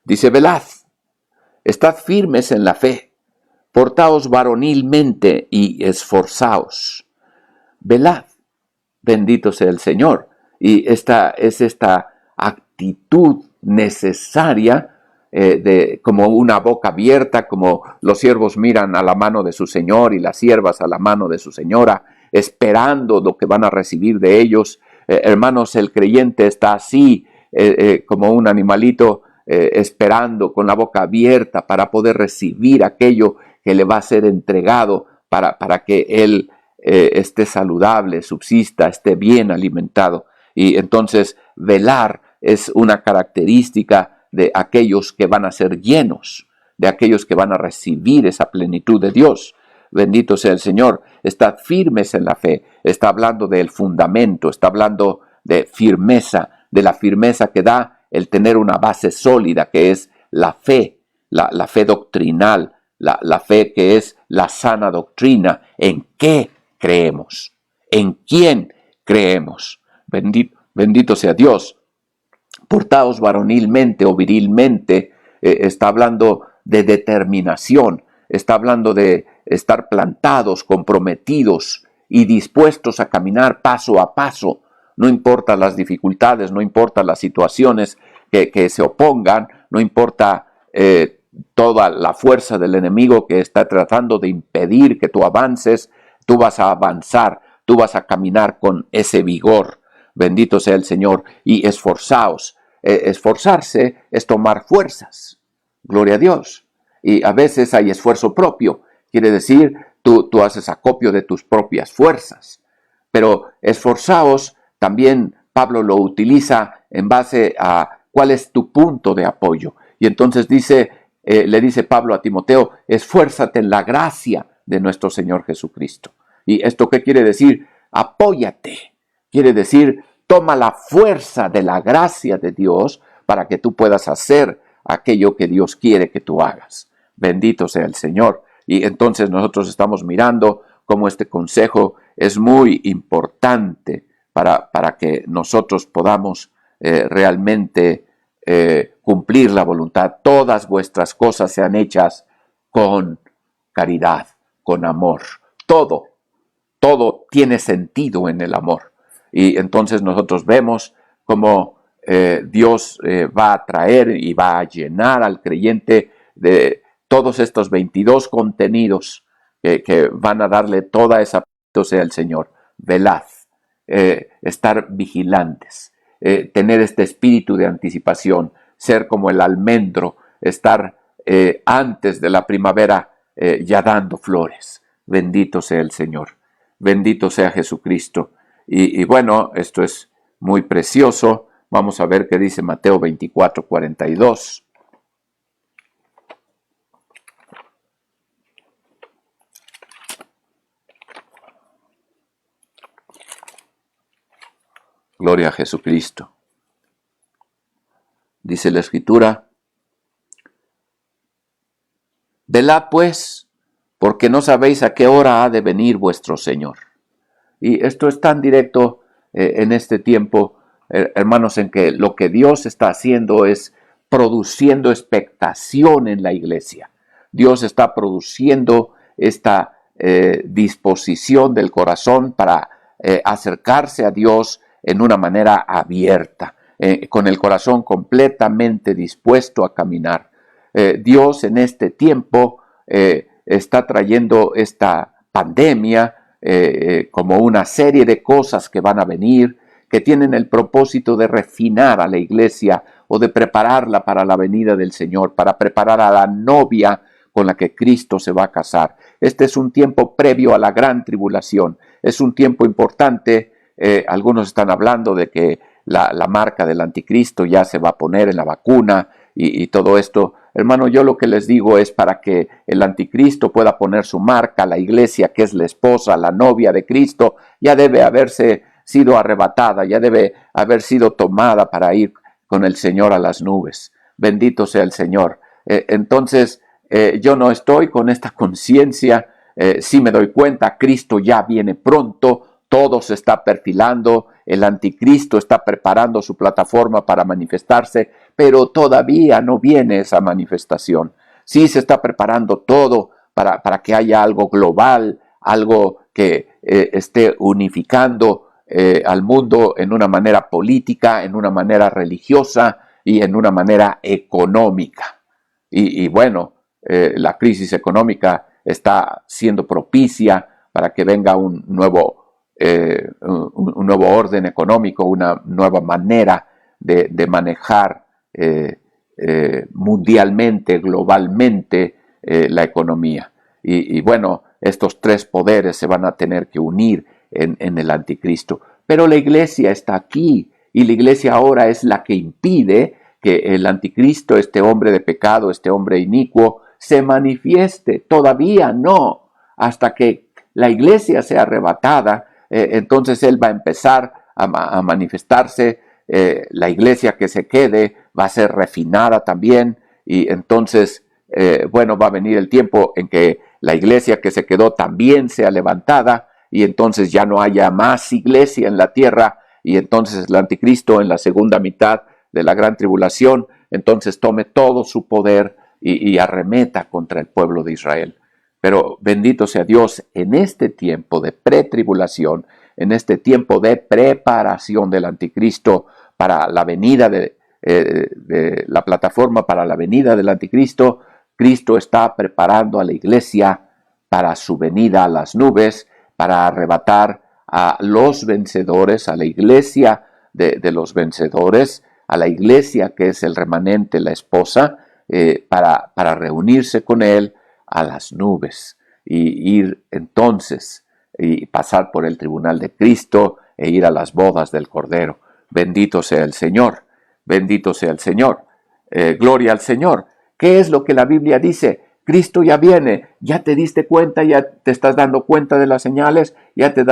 Speaker 2: Dice: velad, estad firmes en la fe, portaos varonilmente y esforzaos. Velad, bendito sea el Señor. Y esta es esta actitud necesaria, como una boca abierta, como los siervos miran a la mano de su Señor y las siervas a la mano de su señora, esperando lo que van a recibir de ellos. Hermanos, el creyente está así, como un animalito, esperando con la boca abierta para poder recibir aquello que le va a ser entregado para que él esté saludable, subsista, esté bien alimentado. Y entonces velar es una característica de aquellos que van a ser llenos, de aquellos que van a recibir esa plenitud de Dios. Bendito sea el Señor. Estad firmes en la fe. Está hablando del fundamento, está hablando de firmeza, de la firmeza que da el tener una base sólida, que es la fe, la fe doctrinal, la fe que es la sana doctrina. ¿En qué creemos? ¿En quién creemos? Bendito sea Dios. Portaos varonilmente o virilmente, está hablando de determinación, está hablando de estar plantados, comprometidos y dispuestos a caminar paso a paso. No importa las dificultades, no importa las situaciones que se opongan, no importa toda la fuerza del enemigo que está tratando de impedir que tú avances. Tú vas a avanzar, tú vas a caminar con ese vigor. Bendito sea el Señor. Y esforzaos. Esforzarse es tomar fuerzas. Gloria a Dios. Y a veces hay esfuerzo propio. Quiere decir, tú haces acopio de tus propias fuerzas. Pero esforzaos también Pablo lo utiliza en base a cuál es tu punto de apoyo. Y entonces le dice Pablo a Timoteo: esfuérzate en la gracia de nuestro Señor Jesucristo. ¿Y esto qué quiere decir? Apóyate. Quiere decir, toma la fuerza de la gracia de Dios para que tú puedas hacer aquello que Dios quiere que tú hagas. Bendito sea el Señor. Y entonces nosotros estamos mirando cómo este consejo es muy importante para que nosotros podamos realmente cumplir la voluntad. Todas vuestras cosas sean hechas con caridad, con amor. Todo tiene sentido en el amor. Y entonces nosotros vemos cómo Dios va a traer y va a llenar al creyente de todos estos 22 contenidos que van a darle toda esa, sea el Señor. Velad, estar vigilantes, tener este espíritu de anticipación, ser como el almendro, estar antes de la primavera ya dando flores. Bendito sea el Señor, bendito sea Jesucristo. Y bueno, esto es muy precioso. Vamos a ver qué dice Mateo 24:42. Gloria a Jesucristo. Dice la Escritura: velad pues, porque no sabéis a qué hora ha de venir vuestro Señor. Y esto es tan directo en este tiempo, hermanos, en que lo que Dios está haciendo es produciendo expectación en la iglesia. Dios está produciendo esta disposición del corazón para acercarse a Dios en una manera abierta, con el corazón completamente dispuesto a caminar. Dios en este tiempo está trayendo esta pandemia como una serie de cosas que van a venir, que tienen el propósito de refinar a la iglesia o de prepararla para la venida del Señor, para preparar a la novia con la que Cristo se va a casar. Este es un tiempo previo a la gran tribulación, es un tiempo importante. Algunos están hablando de que la marca del anticristo ya se va a poner en la vacuna y todo esto. Hermano, yo lo que les digo es para que el anticristo pueda poner su marca, la iglesia, que es la esposa, la novia de Cristo, ya debe haberse sido arrebatada, ya debe haber sido tomada para ir con el Señor a las nubes. Bendito sea el Señor. Entonces, yo no estoy con esta conciencia, sí me doy cuenta, Cristo ya viene pronto, todo se está perfilando, el anticristo está preparando su plataforma para manifestarse, pero todavía no viene esa manifestación. Sí se está preparando todo para que haya algo global, algo que esté unificando al mundo en una manera política, en una manera religiosa y en una manera económica. Y bueno, la crisis económica está siendo propicia para que venga un nuevo orden económico, una nueva manera de manejar mundialmente, globalmente la economía. Y bueno, estos tres poderes se van a tener que unir en el anticristo. Pero la iglesia está aquí y la iglesia ahora es la que impide que el anticristo, este hombre de pecado, este hombre inicuo, se manifieste. Todavía no, hasta que la iglesia sea arrebatada. Entonces él va a empezar a manifestarse, la iglesia que se quede va a ser refinada también y entonces, bueno, va a venir el tiempo en que la iglesia que se quedó también sea levantada y entonces ya no haya más iglesia en la tierra y entonces el anticristo en la segunda mitad de la gran tribulación, entonces tome todo su poder y arremeta contra el pueblo de Israel. Pero bendito sea Dios, en este tiempo de pretribulación, en este tiempo de preparación del anticristo para la venida de la plataforma para la venida del anticristo, Cristo está preparando a la iglesia para su venida a las nubes, para arrebatar a los vencedores, a la iglesia de los vencedores, a la iglesia que es el remanente, la esposa, para reunirse con él a las nubes y ir entonces y pasar por el tribunal de Cristo e ir a las bodas del Cordero. Bendito sea el Señor, bendito sea el Señor, gloria al Señor. ¿Qué es lo que la Biblia dice? Cristo ya viene, ya te diste cuenta, ya te estás dando cuenta de las señales, ya te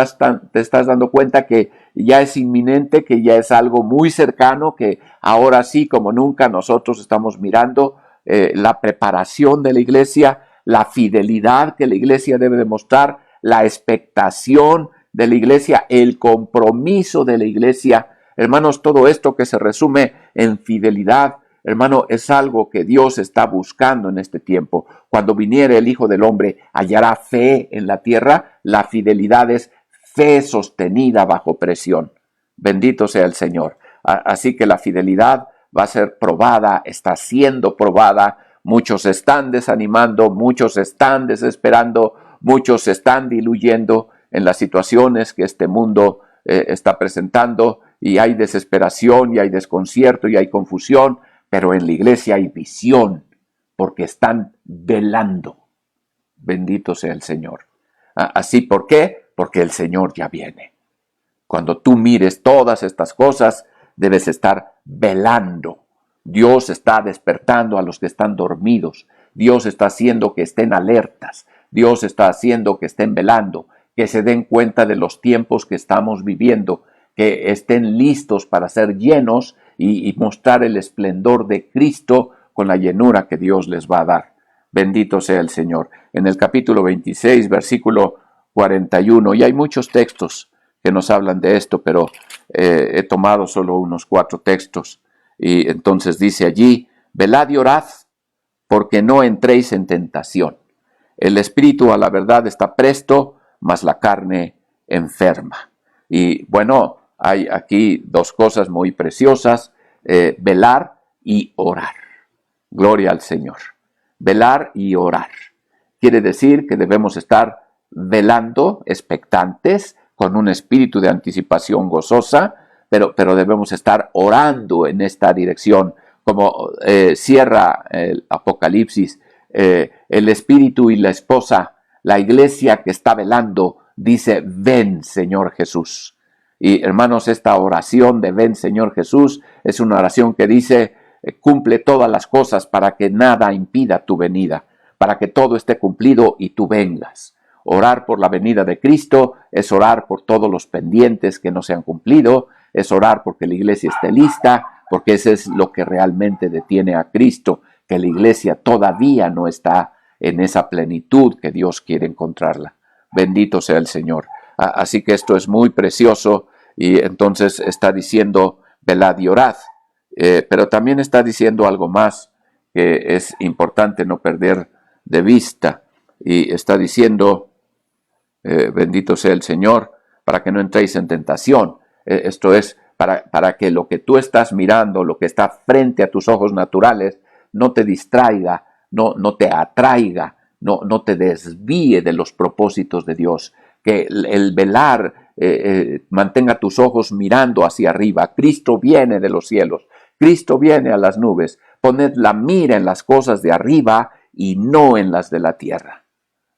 Speaker 2: estás dando cuenta que ya es inminente, que ya es algo muy cercano, que ahora sí como nunca nosotros estamos mirando la preparación de la iglesia, la fidelidad que la iglesia debe demostrar, la expectación de la iglesia, el compromiso de la iglesia. Hermanos, todo esto que se resume en fidelidad, hermano, es algo que Dios está buscando en este tiempo. Cuando viniere el Hijo del Hombre, hallará fe en la tierra. La fidelidad es fe sostenida bajo presión. Bendito sea el Señor. Así que la fidelidad va a ser probada, está siendo probada. Muchos se están desanimando, muchos se están desesperando, muchos se están diluyendo en las situaciones que este mundo está presentando, y hay desesperación, y hay desconcierto, y hay confusión. Pero en la iglesia hay visión, porque están velando. Bendito sea el Señor. Así, ¿por qué? Porque el Señor ya viene. Cuando tú mires todas estas cosas, debes estar velando. Dios está despertando a los que están dormidos. Dios está haciendo que estén alertas. Dios está haciendo que estén velando, que se den cuenta de los tiempos que estamos viviendo, que estén listos para ser llenos y mostrar el esplendor de Cristo con la llenura que Dios les va a dar. Bendito sea el Señor. En el capítulo 26, versículo 41, y hay muchos textos que nos hablan de esto, pero he tomado solo unos 4 textos. Y entonces dice allí: velad y orad, porque no entréis en tentación. El espíritu a la verdad está presto, mas la carne enferma. Y bueno, hay aquí 2 cosas muy preciosas: velar y orar. Gloria al Señor. Velar y orar. Quiere decir que debemos estar velando, expectantes, con un espíritu de anticipación gozosa, pero debemos estar orando en esta dirección. Como cierra el Apocalipsis, el espíritu y la esposa, la iglesia que está velando, dice: ven, Señor Jesús. Y hermanos, esta oración de ven, Señor Jesús, es una oración que dice: cumple todas las cosas para que nada impida tu venida, para que todo esté cumplido y tú vengas. Orar por la venida de Cristo es orar por todos los pendientes que no se han cumplido, es orar porque la iglesia esté lista, porque eso es lo que realmente detiene a Cristo, que la iglesia todavía no está en esa plenitud que Dios quiere encontrarla. Bendito sea el Señor. Así que esto es muy precioso, y entonces está diciendo: velad y orad. Pero también está diciendo algo más que es importante no perder de vista, y está diciendo, bendito sea el Señor, para que no entréis en tentación. Esto es para que lo que tú estás mirando, lo que está frente a tus ojos naturales, no te distraiga, no te atraiga, no te desvíe de los propósitos de Dios. Que el velar mantenga tus ojos mirando hacia arriba. Cristo viene de los cielos, Cristo viene a las nubes. Poned la mira en las cosas de arriba y no en las de la tierra.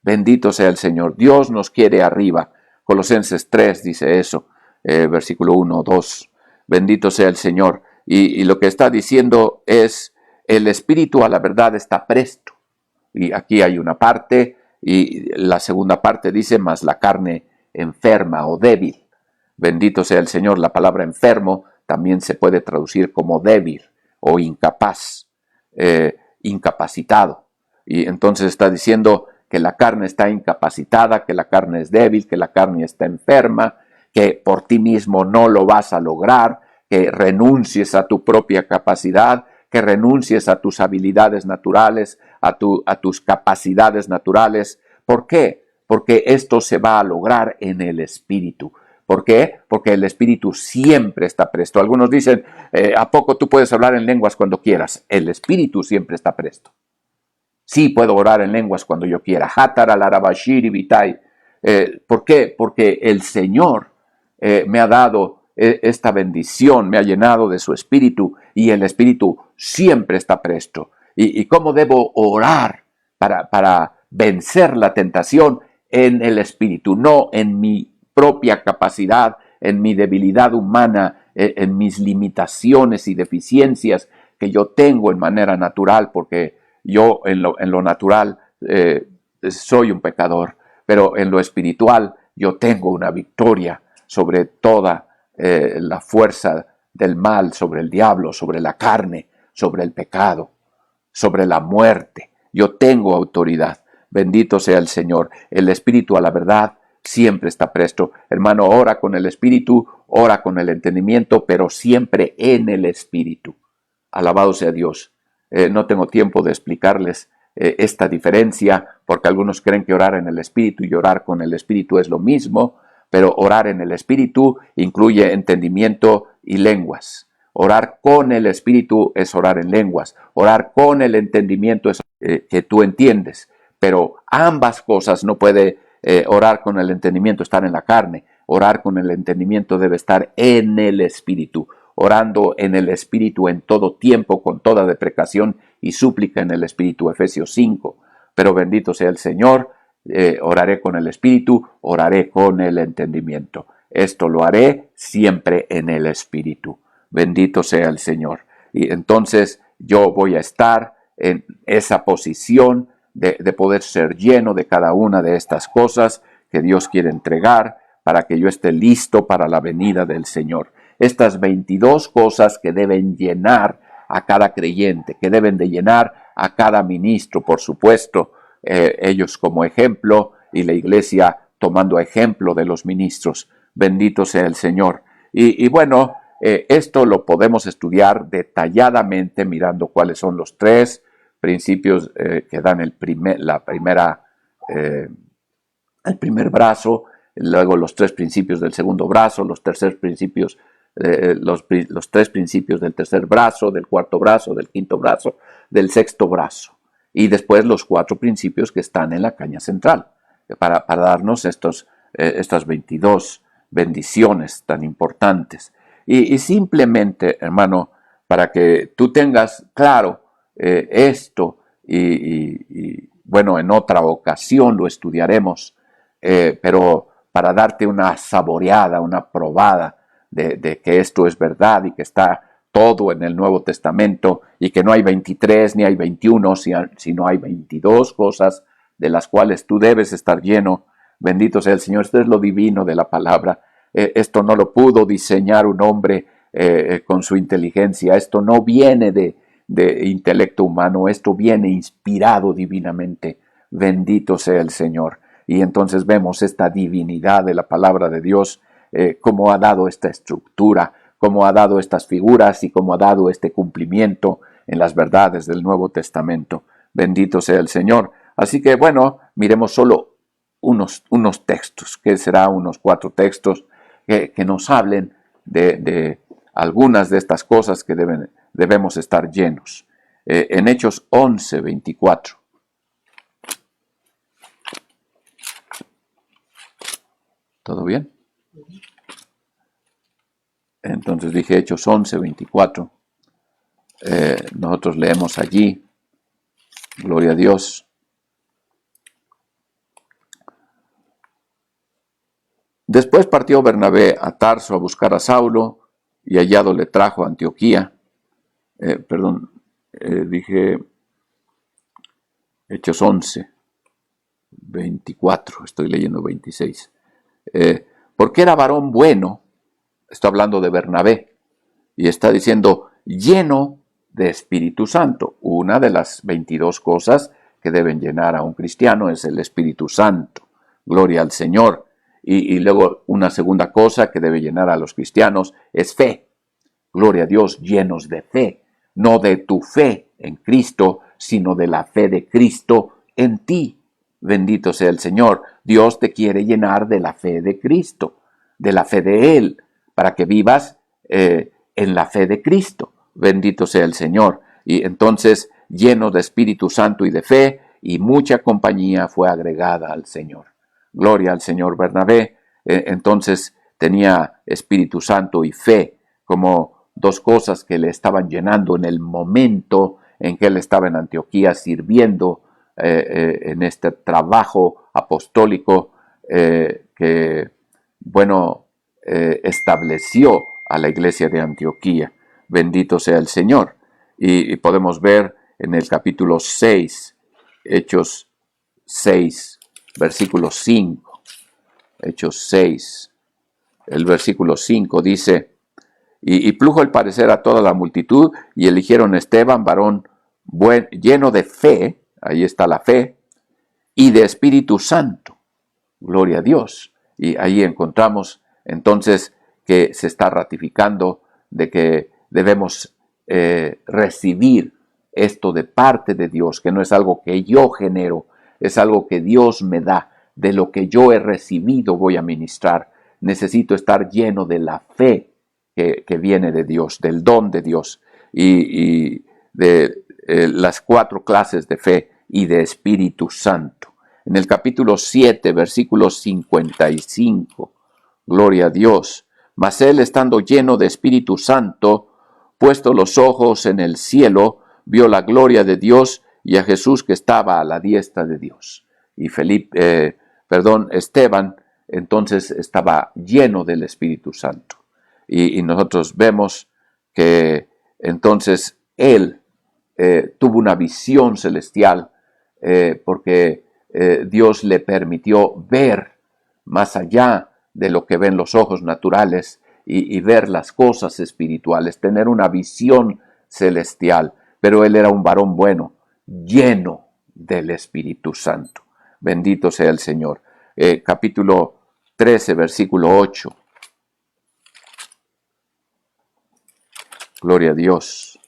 Speaker 2: Bendito sea el Señor. Dios nos quiere arriba. Colosenses 3 dice eso, versículo 1, 2. Bendito sea el Señor. Y lo que está diciendo es: el espíritu a la verdad está presto. Y aquí hay una parte, y la segunda parte dice: mas la carne enferma o débil. Bendito sea el Señor. La palabra enfermo también se puede traducir como débil o incapaz, incapacitado. Y entonces está diciendo que la carne está incapacitada, que la carne es débil, que la carne está enferma, que por ti mismo no lo vas a lograr, que renuncies a tu propia capacidad, que renuncies a tus habilidades naturales, a tus capacidades naturales. ¿Por qué? Porque esto se va a lograr en el Espíritu. ¿Por qué? Porque el Espíritu siempre está presto. Algunos dicen: ¿a poco tú puedes hablar en lenguas cuando quieras? El Espíritu siempre está presto. Sí, puedo orar en lenguas cuando yo quiera. ¿Por qué? Porque el Señor me ha dado esta bendición, me ha llenado de su Espíritu, y el Espíritu siempre está presto. ¿Y cómo debo orar para vencer la tentación? En el Espíritu, no en mi propia capacidad, en mi debilidad humana, en mis limitaciones y deficiencias que yo tengo en manera natural, porque Yo en lo natural soy un pecador, pero en lo espiritual yo tengo una victoria sobre toda la fuerza del mal, sobre el diablo, sobre la carne, sobre el pecado, sobre la muerte. Yo tengo autoridad. Bendito sea el Señor. El espíritu a la verdad siempre está presto. Hermano, ora con el espíritu, ora con el entendimiento, pero siempre en el espíritu. Alabado sea Dios. No tengo tiempo de explicarles esta diferencia, porque algunos creen que orar en el espíritu y orar con el espíritu es lo mismo, pero orar en el espíritu incluye entendimiento y lenguas. Orar con el espíritu es orar en lenguas. Orar con el entendimiento es que tú entiendes. Pero ambas cosas no puede orar con el entendimiento, estar en la carne. Orar con el entendimiento debe estar en el espíritu. Orando en el espíritu en todo tiempo, con toda deprecación y súplica en el espíritu. Efesios 5. Pero bendito sea el Señor. Oraré con el espíritu, oraré con el entendimiento. Esto lo haré siempre en el espíritu. Bendito sea el Señor. Y entonces yo voy a estar en esa posición de poder ser lleno de cada una de estas cosas que Dios quiere entregar para que yo esté listo para la venida del Señor. Estas 22 cosas que deben llenar a cada creyente, que deben de llenar a cada ministro, por supuesto, ellos como ejemplo y la iglesia tomando ejemplo de los ministros. Bendito sea el Señor. Y bueno, esto lo podemos estudiar detalladamente mirando cuáles son los tres principios que dan el primer brazo, luego los tres principios del segundo brazo, los tres principios del tercer brazo, del cuarto brazo, del quinto brazo, del sexto brazo, y después los cuatro principios que están en la caña central, para darnos estas 22 bendiciones tan importantes. Y simplemente, hermano, para que tú tengas claro esto, y bueno, en otra ocasión lo estudiaremos, pero para darte una saboreada, una probada de que esto es verdad y que está todo en el Nuevo Testamento y que no hay 23 ni hay 21, sino hay 22 cosas de las cuales tú debes estar lleno. Bendito sea el Señor. Esto es lo divino de la palabra. Esto no lo pudo diseñar un hombre con su inteligencia. Esto no viene de intelecto humano. Esto viene inspirado divinamente. Bendito sea el Señor. Y entonces vemos esta divinidad de la palabra de Dios, cómo ha dado esta estructura, cómo ha dado estas figuras y cómo ha dado este cumplimiento en las verdades del Nuevo Testamento. Bendito sea el Señor. Así que bueno, miremos solo unos textos, que será unos 4 textos que nos hablen de algunas de estas cosas que debemos estar llenos. En Hechos 11, 24. ¿Todo bien? Entonces dije Hechos 11, 24. Nosotros leemos allí, gloria a Dios. Después partió Bernabé a Tarso a buscar a Saulo, y hallado le trajo a Antioquía. Dije Hechos 11, 24, estoy leyendo 26. Porque era varón bueno, está hablando de Bernabé, y está diciendo lleno de Espíritu Santo. Una de las 22 cosas que deben llenar a un cristiano es el Espíritu Santo. Gloria al Señor. Y luego una segunda cosa que debe llenar a los cristianos es fe. Gloria a Dios, llenos de fe. No de tu fe en Cristo, sino de la fe de Cristo en ti. Bendito sea el Señor. Dios te quiere llenar de la fe de Cristo, de la fe de Él, para que vivas en la fe de Cristo. Bendito sea el Señor. Y entonces, lleno de Espíritu Santo y de fe, y mucha compañía fue agregada al Señor. Gloria al Señor. Bernabé entonces tenía Espíritu Santo y fe como dos cosas que le estaban llenando en el momento en que él estaba en Antioquía sirviendo en este trabajo apostólico que, bueno, estableció a la iglesia de Antioquía. Bendito sea el Señor. Y podemos ver en el capítulo 6, Hechos 6, versículo 5. Hechos 6, el versículo 5 dice: y plujo el parecer a toda la multitud, y eligieron a Esteban, varón lleno de fe, ahí está la fe, y de Espíritu Santo. Gloria a Dios. Y ahí encontramos entonces que se está ratificando de que debemos recibir esto de parte de Dios, que no es algo que yo genero, es algo que Dios me da. De lo que yo he recibido voy a ministrar. Necesito estar lleno de la fe que viene de Dios, del don de Dios, y de las 4 clases de fe y de Espíritu Santo. En el capítulo 7, versículo 55, gloria a Dios. Mas él, estando lleno de Espíritu Santo, puesto los ojos en el cielo, vio la gloria de Dios y a Jesús que estaba a la diestra de Dios. Y Esteban entonces estaba lleno del Espíritu Santo. Y nosotros vemos que entonces él tuvo una visión celestial porque Dios le permitió ver más allá de lo que ven los ojos naturales y ver las cosas espirituales, tener una visión celestial. Pero él era un varón bueno, lleno del Espíritu Santo. Bendito sea el Señor. Capítulo 13, versículo 8. Gloria a Dios.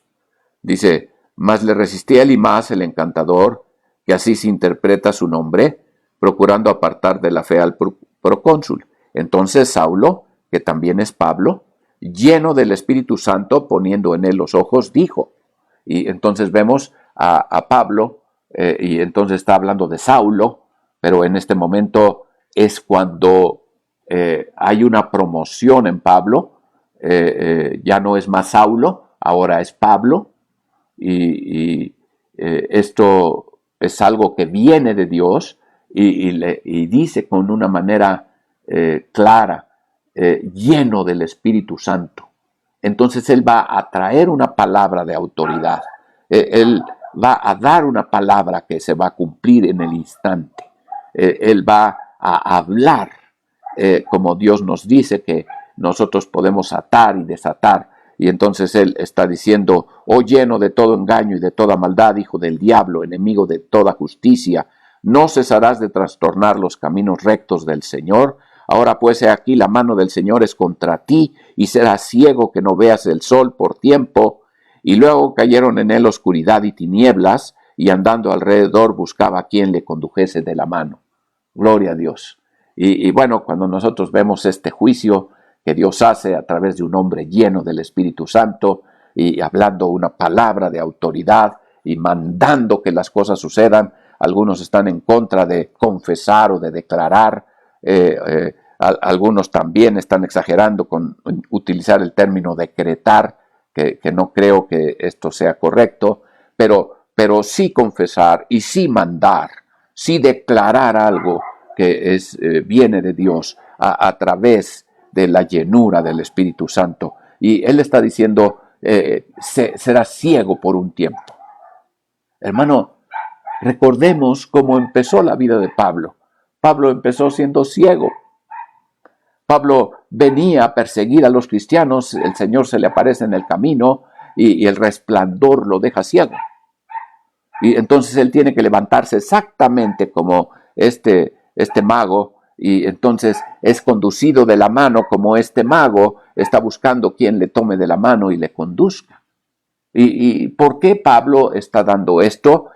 Speaker 2: Dice: mas le resistía Elimas el encantador, que así se interpreta su nombre, procurando apartar de la fe al procónsul. Entonces Saulo, que también es Pablo, lleno del Espíritu Santo, poniendo en él los ojos, dijo. Y entonces vemos a Pablo, y entonces está hablando de Saulo, pero en este momento es cuando hay una promoción en Pablo. Ya no es más Saulo, ahora es Pablo, y esto es algo que viene de Dios, y dice con una manera clara, lleno del Espíritu Santo. Entonces él va a traer una palabra de autoridad, él va a dar una palabra que se va a cumplir en el instante, él va a hablar como Dios nos dice que nosotros podemos atar y desatar. Y entonces él está diciendo: oh lleno de todo engaño y de toda maldad, hijo del diablo, enemigo de toda justicia, ¿no cesarás de trastornar los caminos rectos del Señor? Ahora pues he aquí la mano del Señor es contra ti, y serás ciego que no veas el sol por tiempo. Y luego cayeron en él oscuridad y tinieblas, y andando alrededor buscaba a quien le condujese de la mano. Gloria a Dios. Y bueno, cuando nosotros vemos este juicio que Dios hace a través de un hombre lleno del Espíritu Santo y hablando una palabra de autoridad y mandando que las cosas sucedan, algunos están en contra de confesar o de declarar, algunos también están exagerando con utilizar el término decretar, que no creo que esto sea correcto, pero sí confesar y sí mandar, sí declarar algo que viene de Dios a través de la llenura del Espíritu Santo. Y él está diciendo, será ciego por un tiempo. Hermano, recordemos cómo empezó la vida de Pablo. Pablo empezó siendo ciego. Pablo venía a perseguir a los cristianos, el Señor se le aparece en el camino y el resplandor lo deja ciego. Y entonces él tiene que levantarse exactamente como este mago, y entonces es conducido de la mano como este mago está buscando quien le tome de la mano y le conduzca. ¿Y por qué Pablo está dando esto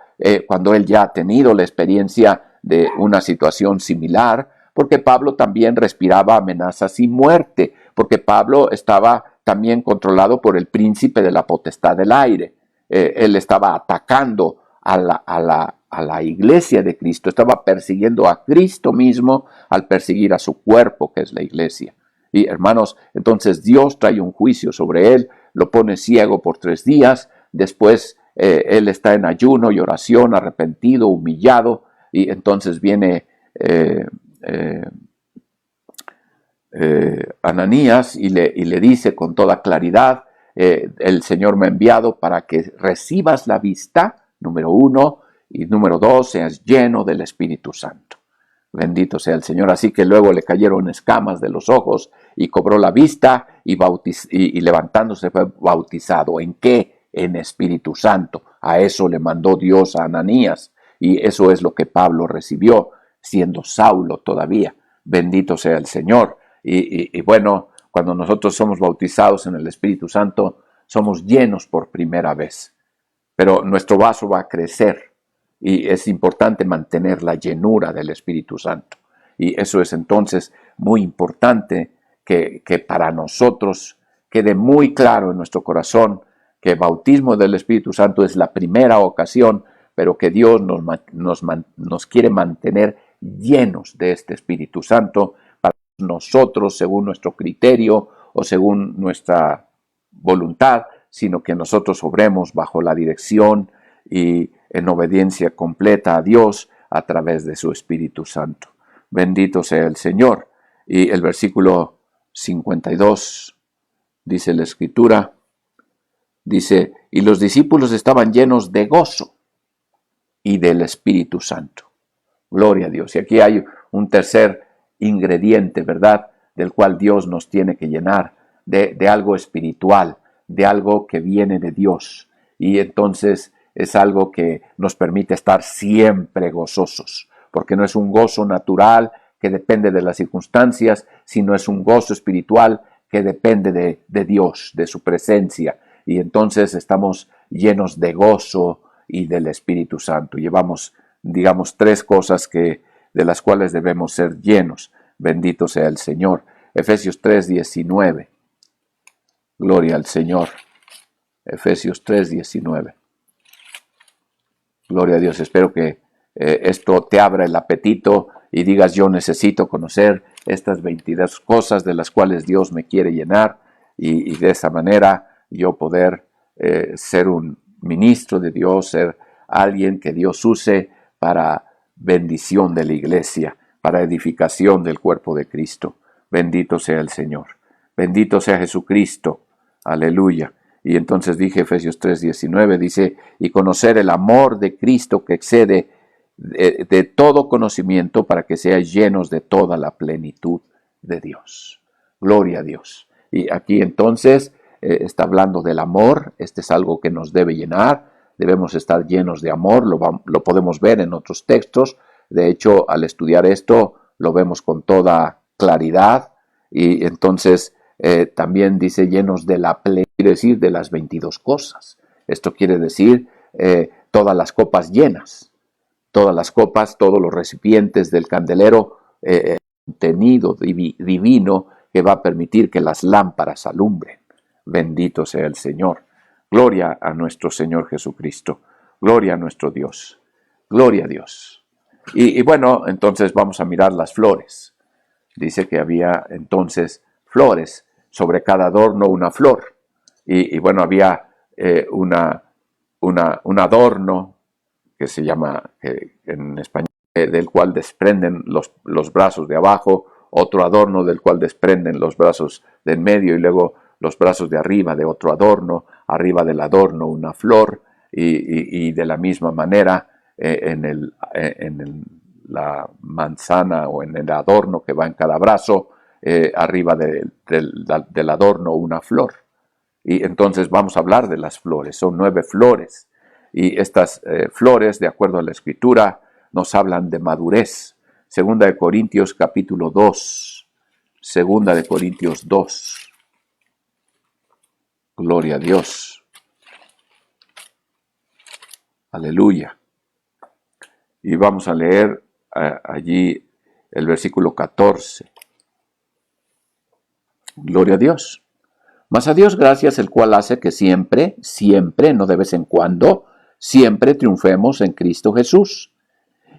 Speaker 2: cuando él ya ha tenido la experiencia de una situación similar? Porque Pablo también respiraba amenazas y muerte, porque Pablo estaba también controlado por el príncipe de la potestad del aire. Él estaba atacando a la iglesia de Cristo, estaba persiguiendo a Cristo mismo al perseguir a su cuerpo, que es la iglesia. Y hermanos, entonces Dios trae un juicio sobre él, lo pone ciego por 3 días, después él está en ayuno y oración, arrepentido, humillado, y entonces viene Ananías y le dice con toda claridad el Señor me ha enviado para que recibas la vista, número 1, y número 2, seas lleno del Espíritu Santo. Bendito sea el Señor. Así que luego le cayeron escamas de los ojos y cobró la vista y levantándose fue bautizado. ¿En qué? En Espíritu Santo. A eso le mandó Dios a Ananías, y eso es lo que Pablo recibió, siendo Saulo todavía. Bendito sea el Señor. Y bueno, cuando nosotros somos bautizados en el Espíritu Santo, somos llenos por primera vez. Pero nuestro vaso va a crecer y es importante mantener la llenura del Espíritu Santo. Y eso es entonces muy importante que para nosotros quede muy claro en nuestro corazón que el bautismo del Espíritu Santo es la primera ocasión, pero que Dios nos quiere mantener llenos de este Espíritu Santo para nosotros, según nuestro criterio o según nuestra voluntad, sino que nosotros obremos bajo la dirección y en obediencia completa a Dios a través de su Espíritu Santo. Bendito sea el Señor. Y el versículo 52 dice la Escritura, dice, y los discípulos estaban llenos de gozo y del Espíritu Santo. Gloria a Dios. Y aquí hay un tercer ingrediente, ¿verdad?, del cual Dios nos tiene que llenar de algo espiritual, de algo que viene de Dios. Y entonces es algo que nos permite estar siempre gozosos, porque no es un gozo natural que depende de las circunstancias, sino es un gozo espiritual que depende de Dios, de su presencia. Y entonces estamos llenos de gozo y del Espíritu Santo. Llevamos, digamos, 3 cosas de las cuales debemos ser llenos. Bendito sea el Señor. Efesios 3:19. Gloria al Señor. Efesios 3:19. Gloria a Dios. Espero que esto te abra el apetito y digas, yo necesito conocer estas 22 cosas de las cuales Dios me quiere llenar, y de esa manera yo poder ser un ministro de Dios, ser alguien que Dios use para bendición de la iglesia, para edificación del cuerpo de Cristo. Bendito sea el Señor. Bendito sea Jesucristo. Aleluya. Y entonces dije, Efesios 3:19, dice, y conocer el amor de Cristo que excede de todo conocimiento, para que seáis llenos de toda la plenitud de Dios. Gloria a Dios. Y aquí entonces está hablando del amor. Este es algo que nos debe llenar. Debemos estar llenos de amor. Lo podemos ver en otros textos. De hecho, al estudiar esto, lo vemos con toda claridad. Y entonces también dice llenos de la plenitud, quiere decir de las 22 cosas. Esto quiere decir todas las copas llenas. Todas las copas, todos los recipientes del candelero, contenido divino que va a permitir que las lámparas alumbren. Bendito sea el Señor. Gloria a nuestro Señor Jesucristo. Gloria a nuestro Dios. Gloria a Dios. Y bueno, entonces vamos a mirar las flores. Dice que había entonces flores, sobre cada adorno una flor. Y bueno, había un adorno que se llama en español, del cual desprenden los brazos de abajo, otro adorno del cual desprenden los brazos del medio y luego los brazos de arriba de otro adorno, arriba del adorno una flor, y de la misma manera en la manzana o en el adorno que va en cada brazo, arriba del adorno una flor. Y entonces vamos a hablar de las flores. Son 9 flores. Y estas flores, de acuerdo a la Escritura, nos hablan de madurez. Segunda de Corintios capítulo 2. Segunda de Corintios 2. Gloria a Dios. Aleluya. Y vamos a leer allí el versículo 14. Gloria a Dios. Mas a Dios gracias, el cual hace que siempre, no de vez en cuando, siempre triunfemos en Cristo Jesús,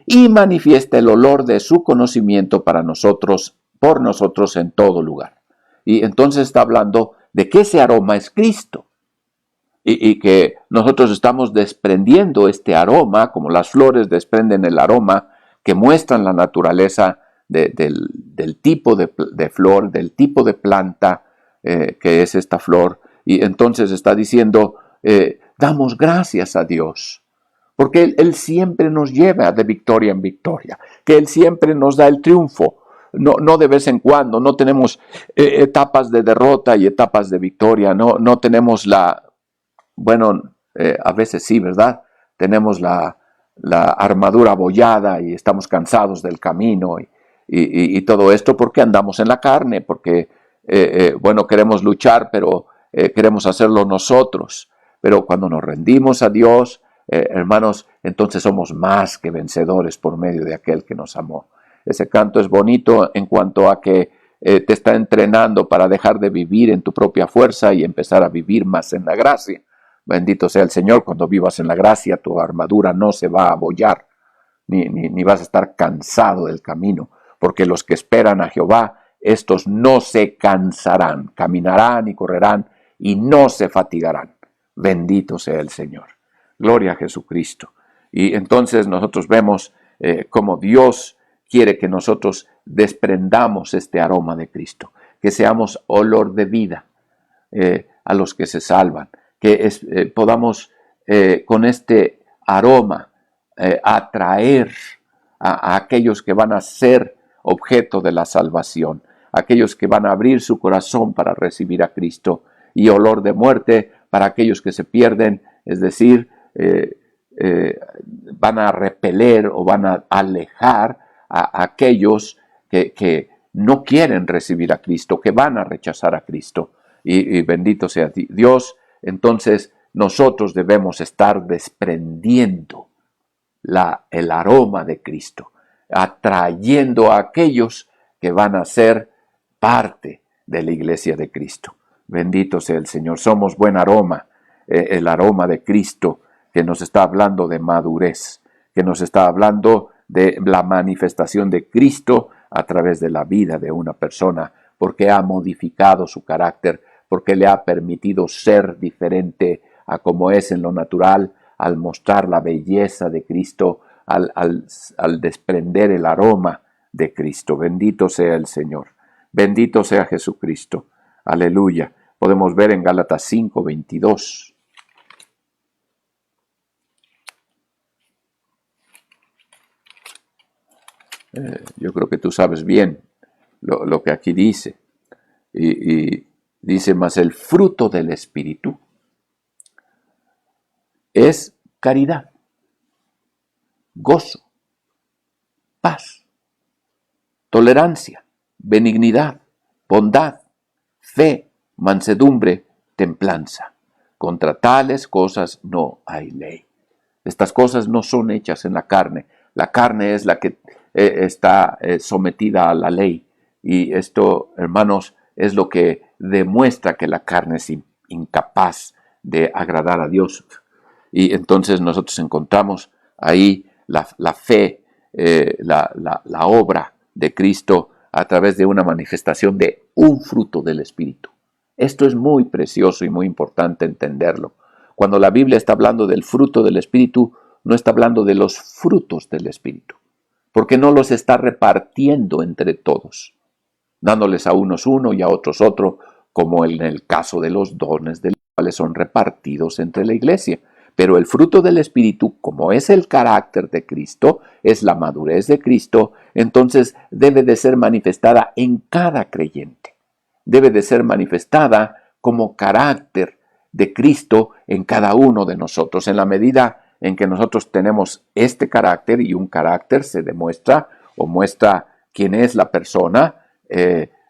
Speaker 2: y manifiesta el olor de su conocimiento para nosotros, por nosotros en todo lugar. Y entonces está hablando de que ese aroma es Cristo, y que nosotros estamos desprendiendo este aroma, como las flores desprenden el aroma, que muestran la naturaleza del tipo de flor, del tipo de planta que es esta flor, Y entonces está diciendo, damos gracias a Dios, porque Él siempre nos lleva de victoria en victoria, que Él siempre nos da el triunfo. No de vez en cuando, no tenemos etapas de derrota y etapas de victoria, no tenemos a veces sí, ¿verdad? Tenemos la armadura abollada y estamos cansados del camino y todo esto porque andamos en la carne, porque, queremos luchar, pero queremos hacerlo nosotros. Pero cuando nos rendimos a Dios, hermanos, entonces somos más que vencedores por medio de aquel que nos amó. Ese canto es bonito en cuanto a que te está entrenando para dejar de vivir en tu propia fuerza y empezar a vivir más en la gracia. Bendito sea el Señor. Cuando vivas en la gracia, tu armadura no se va a abollar, ni vas a estar cansado del camino, porque los que esperan a Jehová, estos no se cansarán, caminarán y correrán y no se fatigarán. Bendito sea el Señor. Gloria a Jesucristo. Y entonces nosotros vemos cómo Dios quiere que nosotros desprendamos este aroma de Cristo, que seamos olor de vida a los que se salvan, que podamos con este aroma atraer a aquellos que van a ser objeto de la salvación, aquellos que van a abrir su corazón para recibir a Cristo, y olor de muerte para aquellos que se pierden, es decir, van a repeler o van a alejar a aquellos que no quieren recibir a Cristo, que van a rechazar a Cristo. Y bendito sea Dios. Entonces nosotros debemos estar desprendiendo el aroma de Cristo, atrayendo a aquellos que van a ser parte de la iglesia de Cristo. Bendito sea el Señor. Somos buen aroma, el aroma de Cristo, que nos está hablando de madurez, que nos está hablando de la manifestación de Cristo a través de la vida de una persona, porque ha modificado su carácter, porque le ha permitido ser diferente a como es en lo natural, al mostrar la belleza de Cristo, al desprender el aroma de Cristo. Bendito sea el Señor. Bendito sea Jesucristo. Aleluya. Podemos ver en Gálatas 5:22. Yo creo que tú sabes bien lo que aquí dice. Y dice, mas el fruto del Espíritu es caridad, gozo, paz, tolerancia, benignidad, bondad, fe, mansedumbre, templanza. Contra tales cosas no hay ley. Estas cosas no son hechas en la carne. La carne es la que está sometida a la ley. Y esto, hermanos, es lo que demuestra que la carne es incapaz de agradar a Dios. Y entonces nosotros encontramos ahí la fe, la obra de Cristo a través de una manifestación de un fruto del Espíritu. Esto es muy precioso y muy importante entenderlo. Cuando la Biblia está hablando del fruto del Espíritu, no está hablando de los frutos del Espíritu, porque no los está repartiendo entre todos, dándoles a unos uno y a otros otro, como en el caso de los dones, de los cuales son repartidos entre la iglesia. Pero el fruto del Espíritu, como es el carácter de Cristo, es la madurez de Cristo, entonces debe de ser manifestada en cada creyente. Debe de ser manifestada como carácter de Cristo en cada uno de nosotros. En la medida en que nosotros tenemos este carácter, y un carácter se demuestra o muestra quién es la persona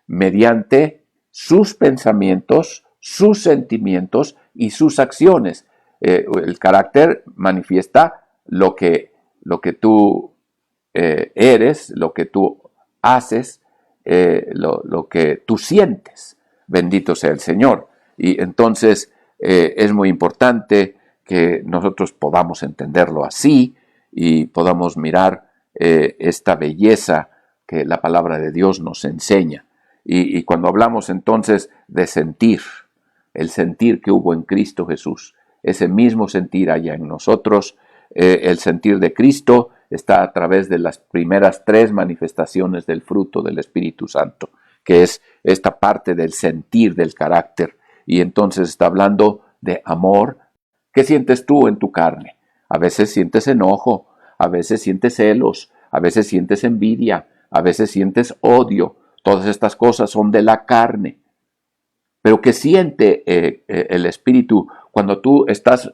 Speaker 2: mediante sus pensamientos, sus sentimientos y sus acciones. El carácter manifiesta lo que tú eres, lo que tú haces, lo que tú sientes. Bendito sea el Señor. Y entonces es muy importante que nosotros podamos entenderlo así y podamos mirar esta belleza que la palabra de Dios nos enseña. Y cuando hablamos entonces de sentir, el sentir que hubo en Cristo Jesús, ese mismo sentir allá en nosotros, el sentir de Cristo está a través de las primeras 3 manifestaciones del fruto del Espíritu Santo, que es esta parte del sentir del carácter. Y entonces está hablando de amor. ¿Qué sientes tú en tu carne? A veces sientes enojo, a veces sientes celos, a veces sientes envidia, a veces sientes odio. Todas estas cosas son de la carne. Pero ¿qué siente el espíritu cuando tú estás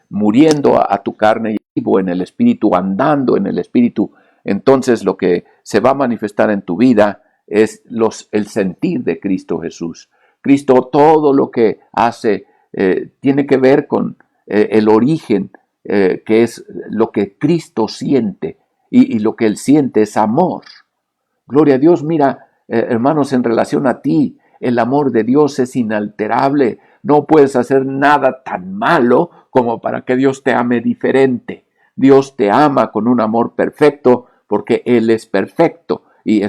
Speaker 2: muriendo a tu carne y vivo en el espíritu, andando en el espíritu? Entonces lo que se va a manifestar en tu vida es el sentir de Cristo Jesús. Cristo, todo lo que hace tiene que ver con el origen, que es lo que Cristo siente, y lo que Él siente es amor. Gloria a Dios. Mira, hermanos, en relación a ti, el amor de Dios es inalterable. No puedes hacer nada tan malo como para que Dios te ame diferente. Dios te ama con un amor perfecto porque Él es perfecto. Y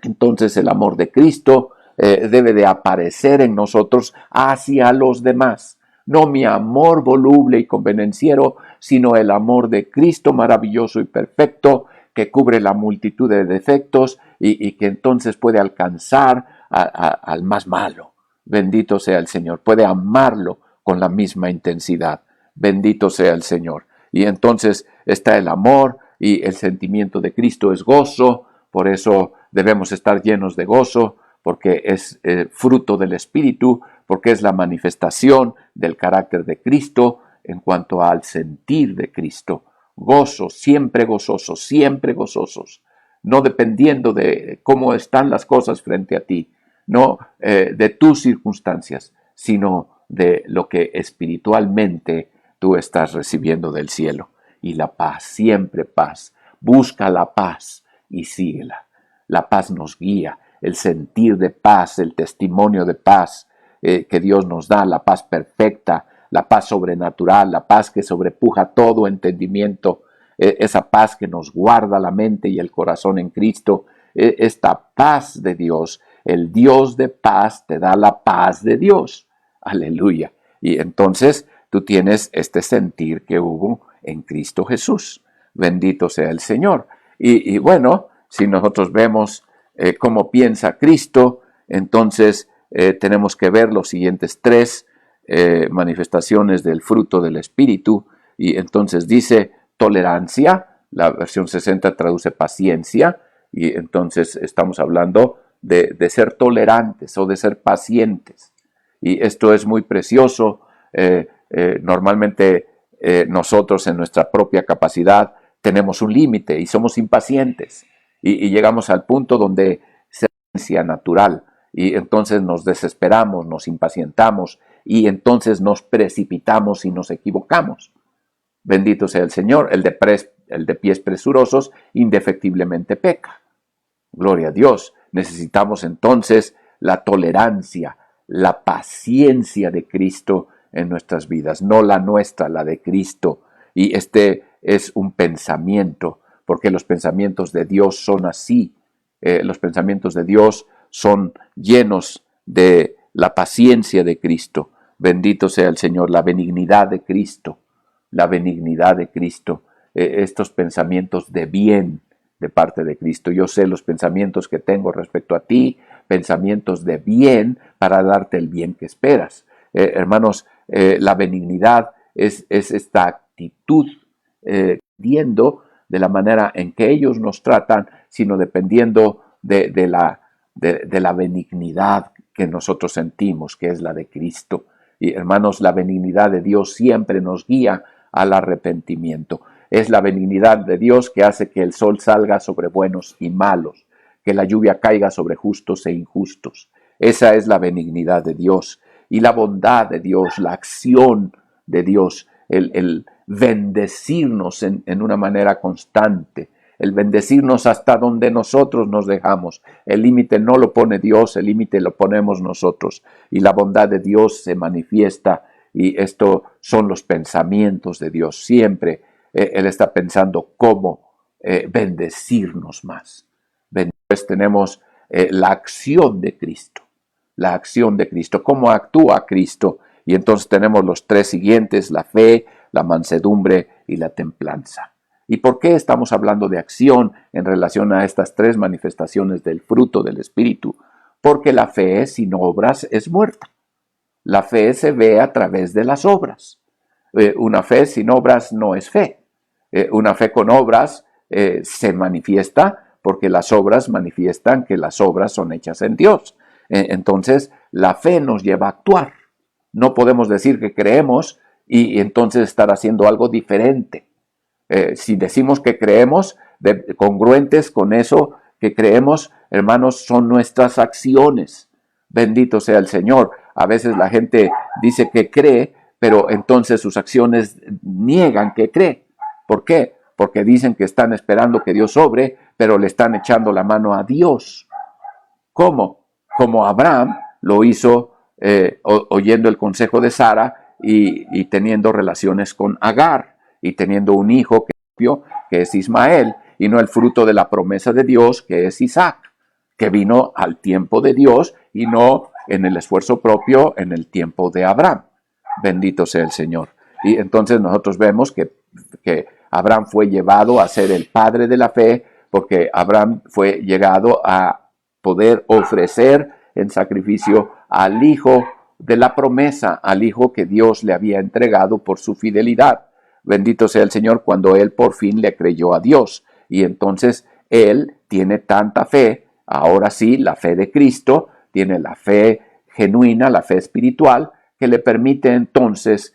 Speaker 2: entonces el amor de Cristo debe de aparecer en nosotros hacia los demás. No mi amor voluble y convenenciero, sino el amor de Cristo maravilloso y perfecto, que cubre la multitud de defectos y que entonces puede alcanzar al más malo. Bendito sea el Señor. Puede amarlo con la misma intensidad. Bendito sea el Señor. Y entonces está el amor, y el sentimiento de Cristo es gozo. Por eso debemos estar llenos de gozo, porque es fruto del Espíritu, porque es la manifestación del carácter de Cristo en cuanto al sentir de Cristo. Gozo, siempre gozosos, no dependiendo de cómo están las cosas frente a ti, no de tus circunstancias, sino de lo que espiritualmente tú estás recibiendo del cielo. Y la paz, siempre paz. Busca la paz y síguela. La paz nos guía, el sentir de paz, el testimonio de paz que Dios nos da, la paz perfecta, la paz sobrenatural, la paz que sobrepuja todo entendimiento, esa paz que nos guarda la mente y el corazón en Cristo, esta paz de Dios. El Dios de paz te da la paz de Dios. Aleluya. Y entonces tú tienes este sentir que hubo en Cristo Jesús. Bendito sea el Señor. Y bueno, si nosotros vemos cómo piensa Cristo, entonces tenemos que ver los siguientes tres manifestaciones del fruto del Espíritu. Y entonces dice tolerancia, la versión 60 traduce paciencia, y entonces estamos hablando de ser tolerantes o de ser pacientes. Y esto es muy precioso. Normalmente nosotros en nuestra propia capacidad tenemos un límite y somos impacientes. Y llegamos al punto donde se hace natural. Y entonces nos desesperamos, nos impacientamos y entonces nos precipitamos y nos equivocamos. Bendito sea el Señor. El de pies presurosos indefectiblemente peca. Gloria a Dios. Necesitamos entonces la tolerancia, la paciencia de Cristo en nuestras vidas, no la nuestra, la de Cristo. Y este es un pensamiento, porque los pensamientos de Dios son así. Los pensamientos de Dios son llenos de la paciencia de Cristo. Bendito sea el Señor, la benignidad de Cristo, la benignidad de Cristo, estos pensamientos de bien de parte de Cristo. Yo sé los pensamientos que tengo respecto a ti, pensamientos de bien para darte el bien que esperas. Hermanos, la benignidad es esta actitud dependiendo de la manera en que ellos nos tratan, sino dependiendo de la benignidad que nosotros sentimos, que es la de Cristo. Y hermanos, la benignidad de Dios siempre nos guía al arrepentimiento. Es la benignidad de Dios que hace que el sol salga sobre buenos y malos, que la lluvia caiga sobre justos e injustos. Esa es la benignidad de Dios. Y la bondad de Dios, la acción de Dios, el bendecirnos en una manera constante, el bendecirnos hasta donde nosotros nos dejamos. El límite no lo pone Dios, el límite lo ponemos nosotros. Y la bondad de Dios se manifiesta, y esto son los pensamientos de Dios. Siempre Él está pensando cómo bendecirnos más. Después tenemos la acción de Cristo. La acción de Cristo, cómo actúa Cristo. Y entonces tenemos los tres siguientes: la fe, la mansedumbre y la templanza. ¿Y por qué estamos hablando de acción en relación a estas tres manifestaciones del fruto del Espíritu? Porque la fe sin obras es muerta. La fe se ve a través de las obras. Una fe sin obras no es fe. Una fe con obras se manifiesta porque las obras manifiestan que las obras son hechas en Dios. Entonces, la fe nos lleva a actuar. No podemos decir que creemos y entonces estar haciendo algo diferente. Si decimos que creemos, congruentes con eso que creemos, hermanos, son nuestras acciones. Bendito sea el Señor. A veces la gente dice que cree, pero entonces sus acciones niegan que cree. ¿Por qué? Porque dicen que están esperando que Dios obre, pero le están echando la mano a Dios. ¿Cómo? Como Abraham lo hizo oyendo el consejo de Sara y teniendo relaciones con Agar y teniendo un hijo que es Ismael y no el fruto de la promesa de Dios que es Isaac, que vino al tiempo de Dios y no en el esfuerzo propio en el tiempo de Abraham. Bendito sea el Señor. Y entonces nosotros vemos que Abraham fue llevado a ser el padre de la fe porque Abraham fue llegado a poder ofrecer en sacrificio al hijo de la promesa, al hijo que Dios le había entregado por su fidelidad. Bendito sea el Señor cuando él por fin le creyó a Dios. Y entonces él tiene tanta fe, ahora sí, la fe de Cristo, tiene la fe genuina, la fe espiritual, que le permite entonces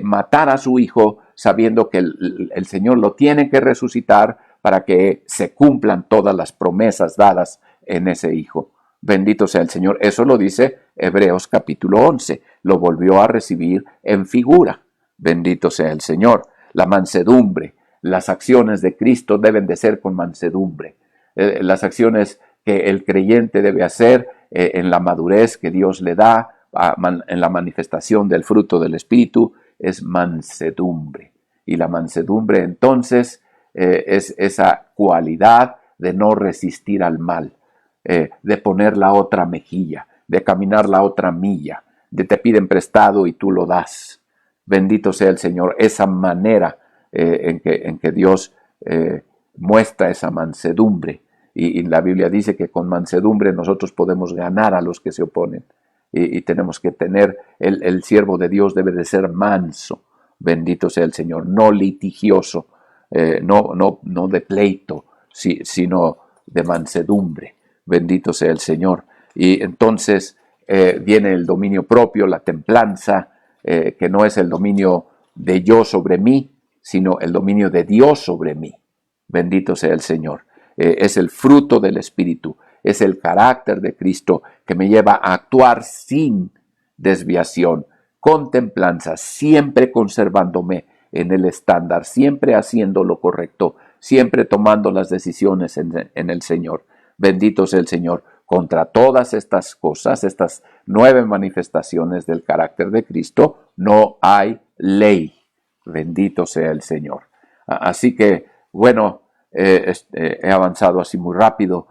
Speaker 2: matar a su hijo sabiendo que el Señor lo tiene que resucitar para que se cumplan todas las promesas dadas en ese hijo. Bendito sea el Señor. Eso lo dice Hebreos capítulo 11. Lo volvió a recibir en figura. Bendito sea el Señor. La mansedumbre. Las acciones de Cristo deben de ser con mansedumbre. Las acciones que el creyente debe hacer en la madurez que Dios le da, en la manifestación del fruto del Espíritu, es mansedumbre. Y la mansedumbre entonces es esa cualidad de no resistir al mal, de poner la otra mejilla, de caminar la otra milla, de te piden prestado y tú lo das. Bendito sea el Señor. Esa manera en que Dios muestra esa mansedumbre. Y la Biblia dice que con mansedumbre nosotros podemos ganar a los que se oponen. Y tenemos que tener, el siervo de Dios debe de ser manso. Bendito sea el Señor. No litigioso, no de pleito, sino de mansedumbre. Bendito sea el Señor. Y entonces viene el dominio propio, la templanza, que no es el dominio de yo sobre mí, sino el dominio de Dios sobre mí. Bendito sea el Señor. Es el fruto del Espíritu, es el carácter de Cristo que me lleva a actuar sin desviación, con templanza, siempre conservándome en el estándar, siempre haciendo lo correcto, siempre tomando las decisiones en el Señor. Bendito sea el Señor. Contra todas estas cosas, estas 9 manifestaciones del carácter de Cristo, no hay ley. Bendito sea el Señor. Así que, bueno, he avanzado así muy rápido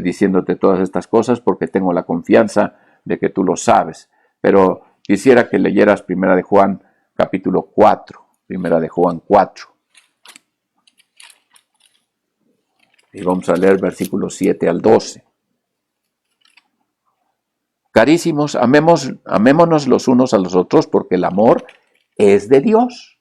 Speaker 2: diciéndote todas estas cosas porque tengo la confianza de que tú lo sabes. Pero quisiera que leyeras Primera de Juan, capítulo 4. Primera de Juan 4. Y vamos a leer versículos 7 al 12. Carísimos, amémonos los unos a los otros porque el amor es de Dios.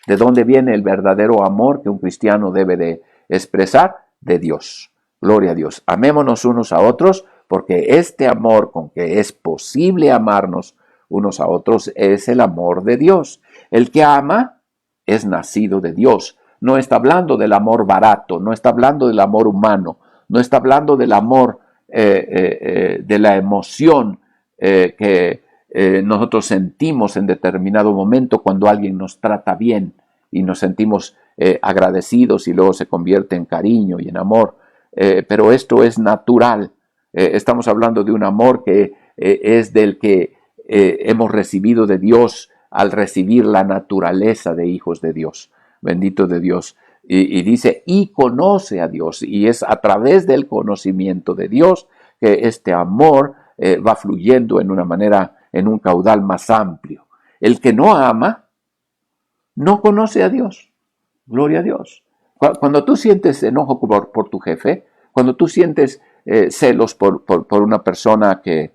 Speaker 2: ¿De dónde viene el verdadero amor que un cristiano debe de expresar? De Dios. Gloria a Dios. Amémonos unos a otros porque este amor con que es posible amarnos unos a otros es el amor de Dios. El que ama es nacido de Dios. No está hablando del amor barato, no está hablando del amor humano, no está hablando del amor de la emoción que nosotros sentimos en determinado momento cuando alguien nos trata bien y nos sentimos agradecidos y luego se convierte en cariño y en amor. Pero esto es natural. Estamos hablando de un amor que es del que hemos recibido de Dios al recibir la naturaleza de hijos de Dios. Bendito de Dios. Y dice, y conoce a Dios. Y es a través del conocimiento de Dios que este amor va fluyendo en una manera, en un caudal más amplio. El que no ama, no conoce a Dios. Gloria a Dios. Cuando tú sientes enojo por tu jefe, cuando tú sientes celos por una persona que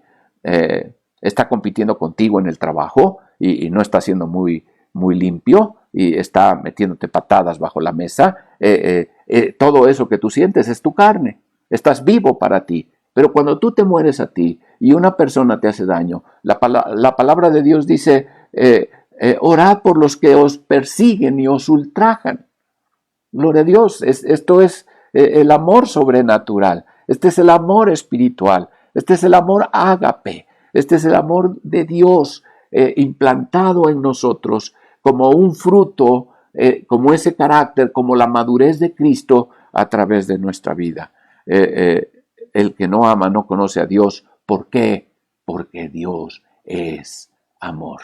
Speaker 2: está compitiendo contigo en el trabajo y no está siendo muy limpio y está metiéndote patadas bajo la mesa, todo eso que tú sientes es tu carne. Estás vivo para ti. Pero cuando tú te mueres a ti y una persona te hace daño, la palabra de Dios dice, orad por los que os persiguen y os ultrajan. Gloria a Dios, esto es el amor sobrenatural, este es el amor espiritual, este es el amor ágape, este es el amor de Dios implantado en nosotros como un fruto, como ese carácter, como la madurez de Cristo a través de nuestra vida. El que no ama no conoce a Dios. ¿Por qué? Porque Dios es amor.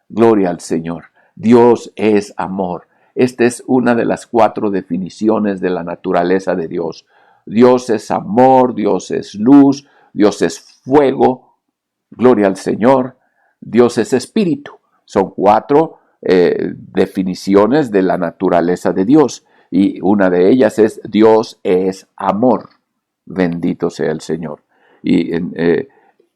Speaker 2: Gloria al Señor. Dios es amor. Esta es una de las 4 definiciones de la naturaleza de Dios. Dios es amor, Dios es luz, Dios es fuego. Gloria al Señor. Dios es espíritu. Son 4 definiciones de la naturaleza de Dios. Y una de ellas es Dios es amor. Bendito sea el Señor. Y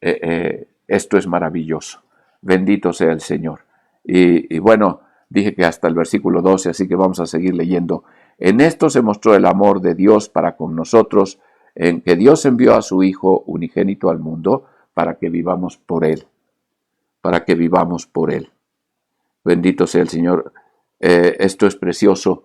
Speaker 2: esto es maravilloso. Bendito sea el Señor. Y bueno, dije que hasta el versículo 12, así que vamos a seguir leyendo. En esto se mostró el amor de Dios para con nosotros, en que Dios envió a su Hijo unigénito al mundo para que vivamos por Él. Para que vivamos por Él. Bendito sea el Señor. Esto es precioso.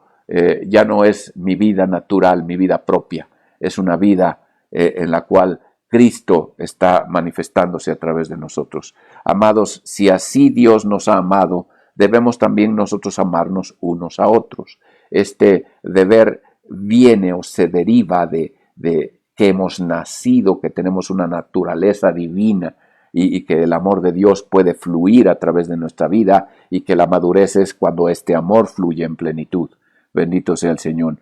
Speaker 2: Ya no es mi vida natural, mi vida propia. Es una vida en la cual Cristo está manifestándose a través de nosotros. Amados, si así Dios nos ha amado, debemos también nosotros amarnos unos a otros. Este deber viene o se deriva de que hemos nacido, que tenemos una naturaleza divina y que el amor de Dios puede fluir a través de nuestra vida y que la madurez es cuando este amor fluye en plenitud. Bendito sea el Señor.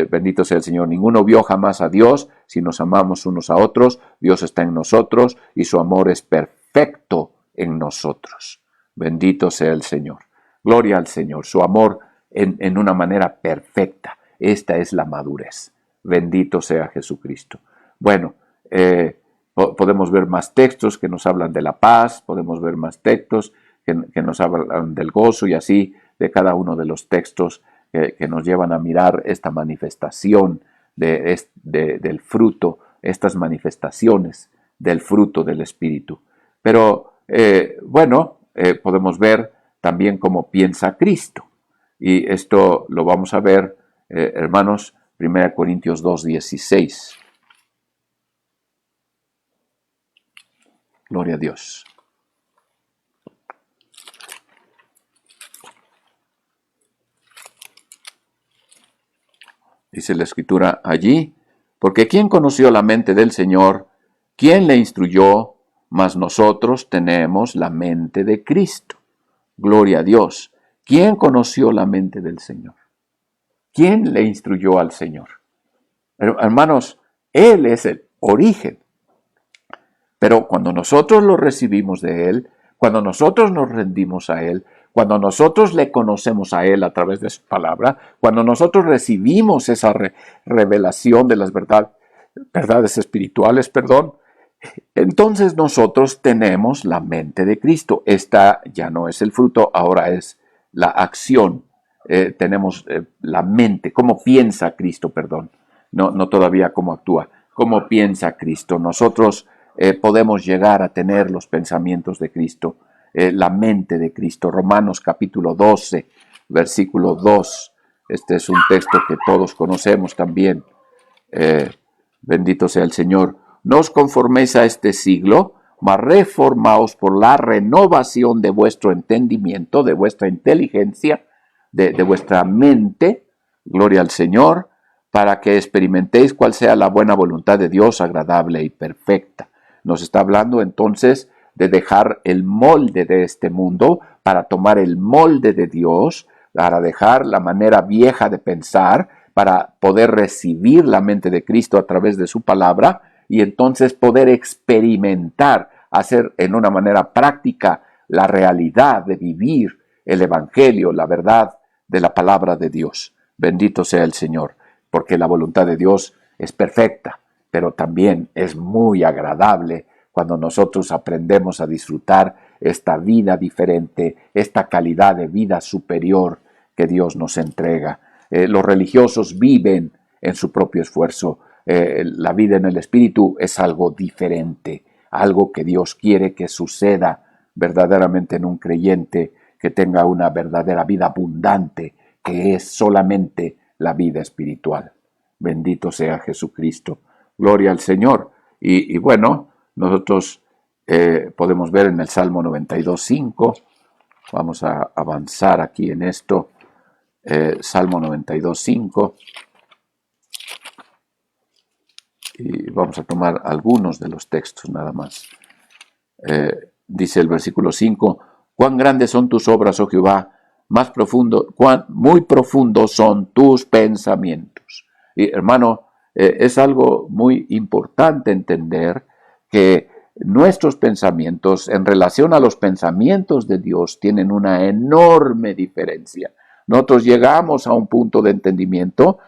Speaker 2: Bendito sea el Señor. Ninguno vio jamás a Dios. Si nos amamos unos a otros, Dios está en nosotros y su amor es perfecto en nosotros. Bendito sea el Señor. Gloria al Señor. Su amor en una manera perfecta. Esta es la madurez. Bendito sea Jesucristo. Bueno, podemos ver más textos que nos hablan de la paz. Podemos ver más textos que nos hablan del gozo y así de cada uno de los textos que nos llevan a mirar esta manifestación del fruto, estas manifestaciones del fruto del Espíritu. Pero podemos ver también cómo piensa Cristo. Y esto lo vamos a ver, hermanos, 1 Corintios 2:16. Gloria a Dios. Dice la Escritura allí, porque ¿quién conoció la mente del Señor? ¿Quién le instruyó? Mas nosotros tenemos la mente de Cristo. Gloria a Dios. ¿Quién conoció la mente del Señor? ¿Quién le instruyó al Señor? Pero, hermanos, Él es el origen. Pero cuando nosotros lo recibimos de Él, cuando nosotros nos rendimos a Él, cuando nosotros le conocemos a Él a través de su palabra, cuando nosotros recibimos esa revelación de las verdades espirituales, entonces nosotros tenemos la mente de Cristo. Esta ya no es el fruto, ahora es la acción. Tenemos la mente, cómo piensa Cristo, no todavía cómo actúa, cómo piensa Cristo. Nosotros podemos llegar a tener los pensamientos de Cristo, la mente de Cristo. Romanos capítulo 12, versículo 2. Este es un texto que todos conocemos también. Bendito sea el Señor. No os conforméis a este siglo, mas reformaos por la renovación de vuestro entendimiento, de vuestra inteligencia, de vuestra mente. Gloria al Señor, para que experimentéis cuál sea la buena voluntad de Dios, agradable y perfecta. Nos está hablando entonces de dejar el molde de este mundo para tomar el molde de Dios, para dejar la manera vieja de pensar, para poder recibir la mente de Cristo a través de su palabra y entonces poder experimentar, hacer en una manera práctica la realidad de vivir el Evangelio, la verdad de la palabra de Dios. Bendito sea el Señor, porque la voluntad de Dios es perfecta, pero también es muy agradable cuando nosotros aprendemos a disfrutar esta vida diferente, esta calidad de vida superior que Dios nos entrega. Los religiosos viven en su propio esfuerzo. La vida en el Espíritu es algo diferente, algo que Dios quiere que suceda verdaderamente en un creyente que tenga una verdadera vida abundante, que es solamente la vida espiritual. Bendito sea Jesucristo. Gloria al Señor. Y bueno, nosotros podemos ver en el Salmo 92:5, vamos a avanzar aquí en esto, Salmo 92:5, y vamos a tomar algunos de los textos nada más. Dice el versículo 5, cuán grandes son tus obras, oh Jehová, muy profundos son tus pensamientos. Y hermano, es algo muy importante entender que nuestros pensamientos en relación a los pensamientos de Dios tienen una enorme diferencia. Nosotros llegamos a un punto de entendimiento.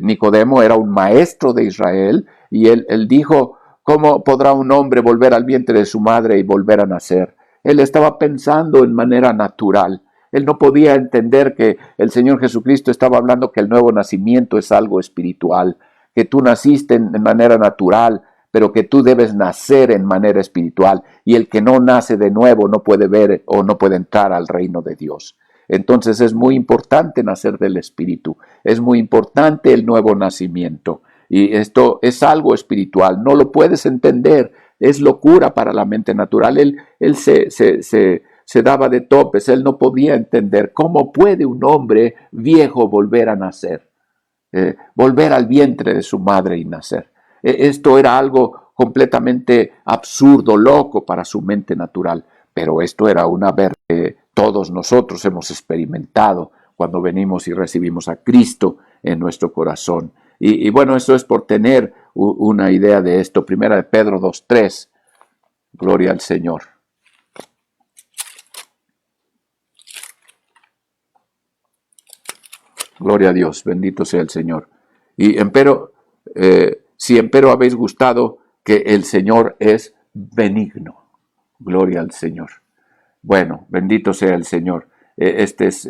Speaker 2: Nicodemo era un maestro de Israel y él dijo, ¿cómo podrá un hombre volver al vientre de su madre y volver a nacer? Él estaba pensando en manera natural. Él no podía entender que el Señor Jesucristo estaba hablando que el nuevo nacimiento es algo espiritual, que tú naciste en manera natural, pero que tú debes nacer en manera espiritual, y el que no nace de nuevo no puede ver o no puede entrar al reino de Dios. Entonces es muy importante nacer del Espíritu, es muy importante el nuevo nacimiento, y esto es algo espiritual, no lo puedes entender, es locura para la mente natural. Él se daba de topes, él no podía entender cómo puede un hombre viejo volver a nacer, volver al vientre de su madre y nacer. Esto era algo completamente absurdo, loco para su mente natural, pero esto era una verdad que todos nosotros hemos experimentado cuando venimos y recibimos a Cristo en nuestro corazón. Y bueno, eso es por tener una idea de esto. Primera de Pedro 2:3, gloria al Señor. Gloria a Dios, bendito sea el Señor. Y si empero habéis gustado que el Señor es benigno. Gloria al Señor. Bueno, bendito sea el Señor. Esta es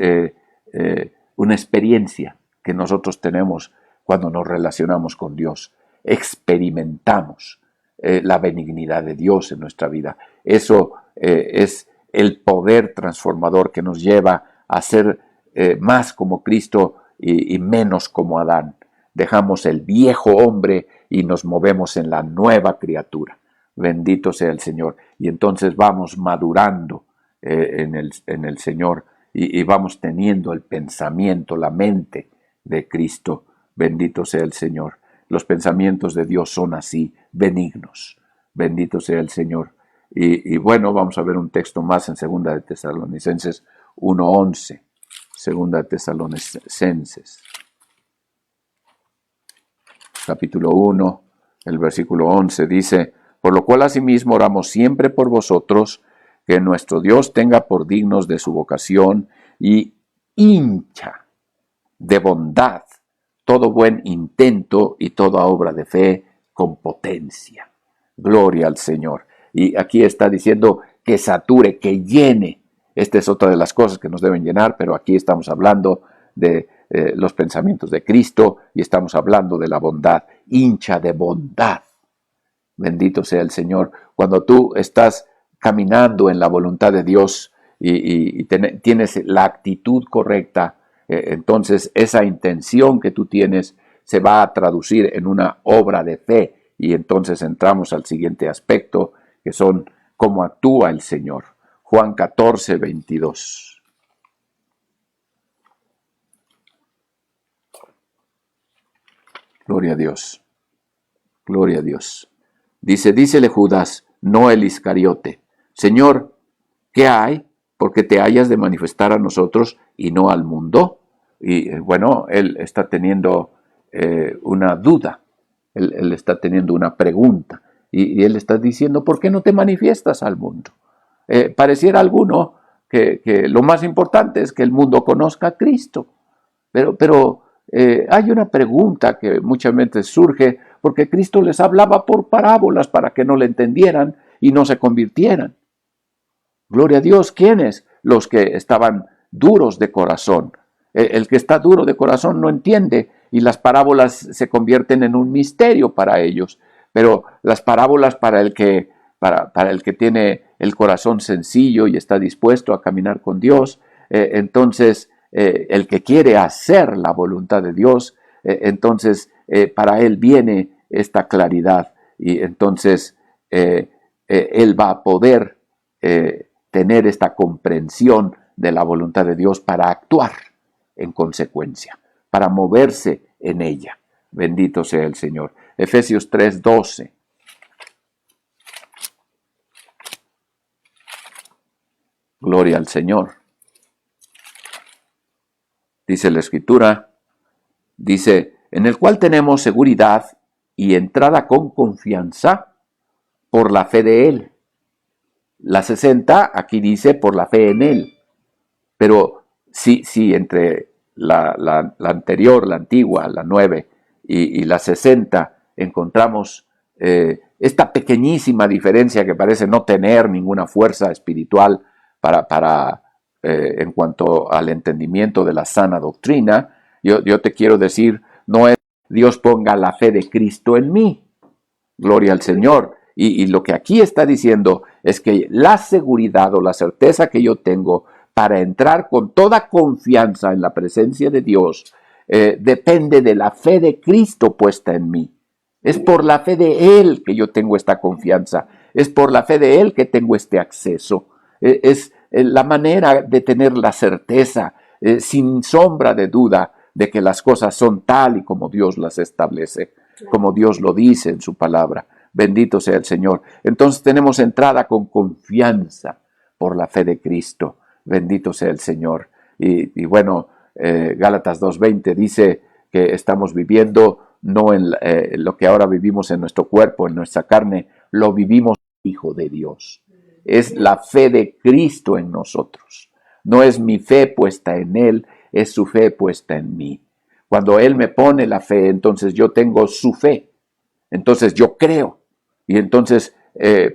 Speaker 2: una experiencia que nosotros tenemos cuando nos relacionamos con Dios. Experimentamos la benignidad de Dios en nuestra vida. Eso es el poder transformador que nos lleva a ser más como Cristo y menos como Adán. Dejamos el viejo hombre y nos movemos en la nueva criatura. Bendito sea el Señor. Y entonces vamos madurando en el Señor y vamos teniendo el pensamiento, la mente de Cristo. Bendito sea el Señor. Los pensamientos de Dios son así, benignos. Bendito sea el Señor. Y bueno, vamos a ver un texto más en 2 de Tesalonicenses 1:11. 2 de Tesalonicenses, capítulo 1, el versículo 11 dice, por lo cual asimismo oramos siempre por vosotros, que nuestro Dios tenga por dignos de su vocación y hincha de bondad todo buen intento y toda obra de fe con potencia. Gloria al Señor. Y aquí está diciendo que sature, que llene. Esta es otra de las cosas que nos deben llenar, pero aquí estamos hablando de los pensamientos de Cristo y estamos hablando de la bondad. Hincha de bondad. Bendito sea el Señor. Cuando tú estás caminando en la voluntad de Dios y tienes la actitud correcta, entonces esa intención que tú tienes se va a traducir en una obra de fe, y entonces entramos al siguiente aspecto, que son cómo actúa el Señor. Juan 14:22. Gloria a Dios. Gloria a Dios. Dícele Judas, no el Iscariote, Señor, ¿qué hay? Porque te hayas de manifestar a nosotros y no al mundo. Y bueno, él está teniendo una duda, él está teniendo una pregunta, y él está diciendo, ¿por qué no te manifiestas al mundo? Pareciera a alguno que lo más importante es que el mundo conozca a Cristo, pero hay una pregunta que muchas veces surge, porque Cristo les hablaba por parábolas para que no le entendieran y no se convirtieran. Gloria a Dios, ¿quiénes? Los que estaban duros de corazón. El que está duro de corazón no entiende y las parábolas se convierten en un misterio para ellos. Pero las parábolas para el que tiene el corazón sencillo y está dispuesto a caminar con Dios, entonces el que quiere hacer la voluntad de Dios, entonces para él viene esta claridad y entonces él va a poder tener esta comprensión de la voluntad de Dios para actuar en consecuencia, para moverse en ella. Bendito sea el Señor. Efesios 3:12. Gloria al Señor. Dice la Escritura, dice, en el cual tenemos seguridad y entrada con confianza por la fe de Él. La 60 aquí dice por la fe en Él. Pero sí, entre la anterior, la antigua, la 9 y la 60, encontramos esta pequeñísima diferencia que parece no tener ninguna fuerza espiritual en cuanto al entendimiento de la sana doctrina. Yo te quiero decir, no es Dios ponga la fe de Cristo en mí. Gloria al Señor. Y lo que aquí está diciendo es que la seguridad o la certeza que yo tengo para entrar con toda confianza en la presencia de Dios depende de la fe de Cristo puesta en mí. Es por la fe de Él que yo tengo esta confianza. Es por la fe de Él que tengo este acceso. Es la manera de tener la certeza, sin sombra de duda, de que las cosas son tal y como Dios las establece, como Dios lo dice en su palabra. Bendito sea el Señor. Entonces tenemos entrada con confianza por la fe de Cristo. Bendito sea el Señor. Y bueno, Gálatas 2:20 dice que estamos viviendo no en lo que ahora vivimos en nuestro cuerpo, en nuestra carne, lo vivimos Hijo de Dios. Es la fe de Cristo en nosotros. No es mi fe puesta en Él, es su fe puesta en mí. Cuando Él me pone la fe, entonces yo tengo su fe. Entonces yo creo. Y entonces,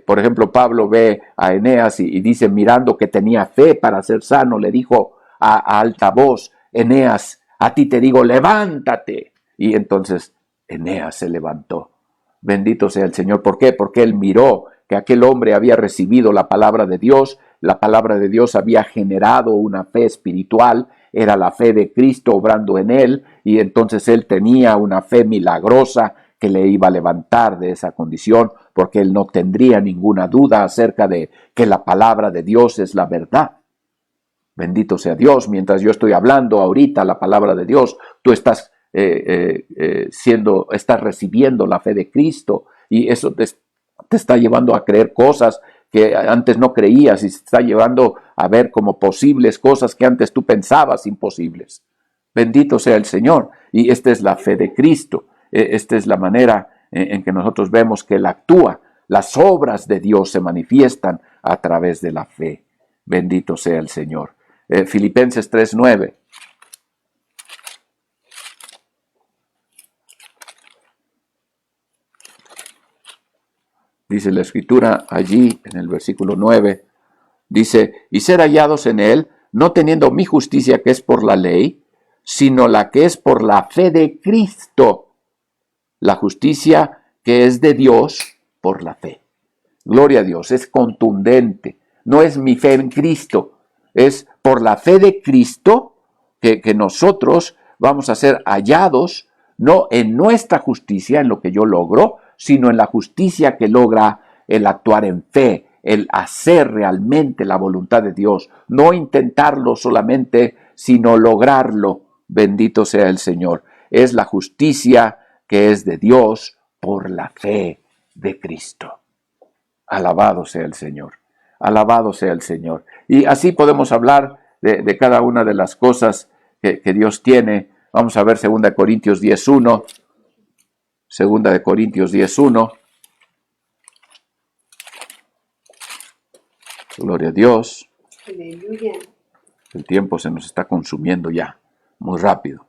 Speaker 2: por ejemplo, Pablo ve a Eneas y dice, mirando que tenía fe para ser sano, le dijo a alta voz, Eneas, a ti te digo, levántate. Y entonces Eneas se levantó. Bendito sea el Señor. ¿Por qué? Porque él miró que aquel hombre había recibido la palabra de Dios había generado una fe espiritual, era la fe de Cristo obrando en él, y entonces él tenía una fe milagrosa que le iba a levantar de esa condición, porque él no tendría ninguna duda acerca de que la palabra de Dios es la verdad. Bendito sea Dios. Mientras yo estoy hablando ahorita la palabra de Dios, tú estás estás recibiendo la fe de Cristo, y eso te está llevando a creer cosas que antes no creías, y te está llevando a ver como posibles cosas que antes tú pensabas imposibles. Bendito sea el Señor. Y esta es la fe de Cristo. Esta es la manera en que nosotros vemos que Él actúa. Las obras de Dios se manifiestan a través de la fe. Bendito sea el Señor. Filipenses 3:9. Dice la Escritura allí en el versículo 9, dice, y ser hallados en Él, no teniendo mi justicia que es por la ley, sino la que es por la fe de Cristo, la justicia que es de Dios por la fe. Gloria a Dios, es contundente. No es mi fe en Cristo, es por la fe de Cristo que nosotros vamos a ser hallados, no en nuestra justicia, en lo que yo logro, sino en la justicia que logra el actuar en fe, el hacer realmente la voluntad de Dios, no intentarlo solamente, sino lograrlo. Bendito sea el Señor. Es la justicia que es de Dios por la fe de Cristo. Alabado sea el Señor. Alabado sea el Señor. Y así podemos hablar de cada una de las cosas que Dios tiene. Vamos a ver 2 Corintios 10:1. 2 Corintios 10:1. Gloria a Dios.
Speaker 3: Aleluya.
Speaker 2: El tiempo se nos está consumiendo ya, muy rápido.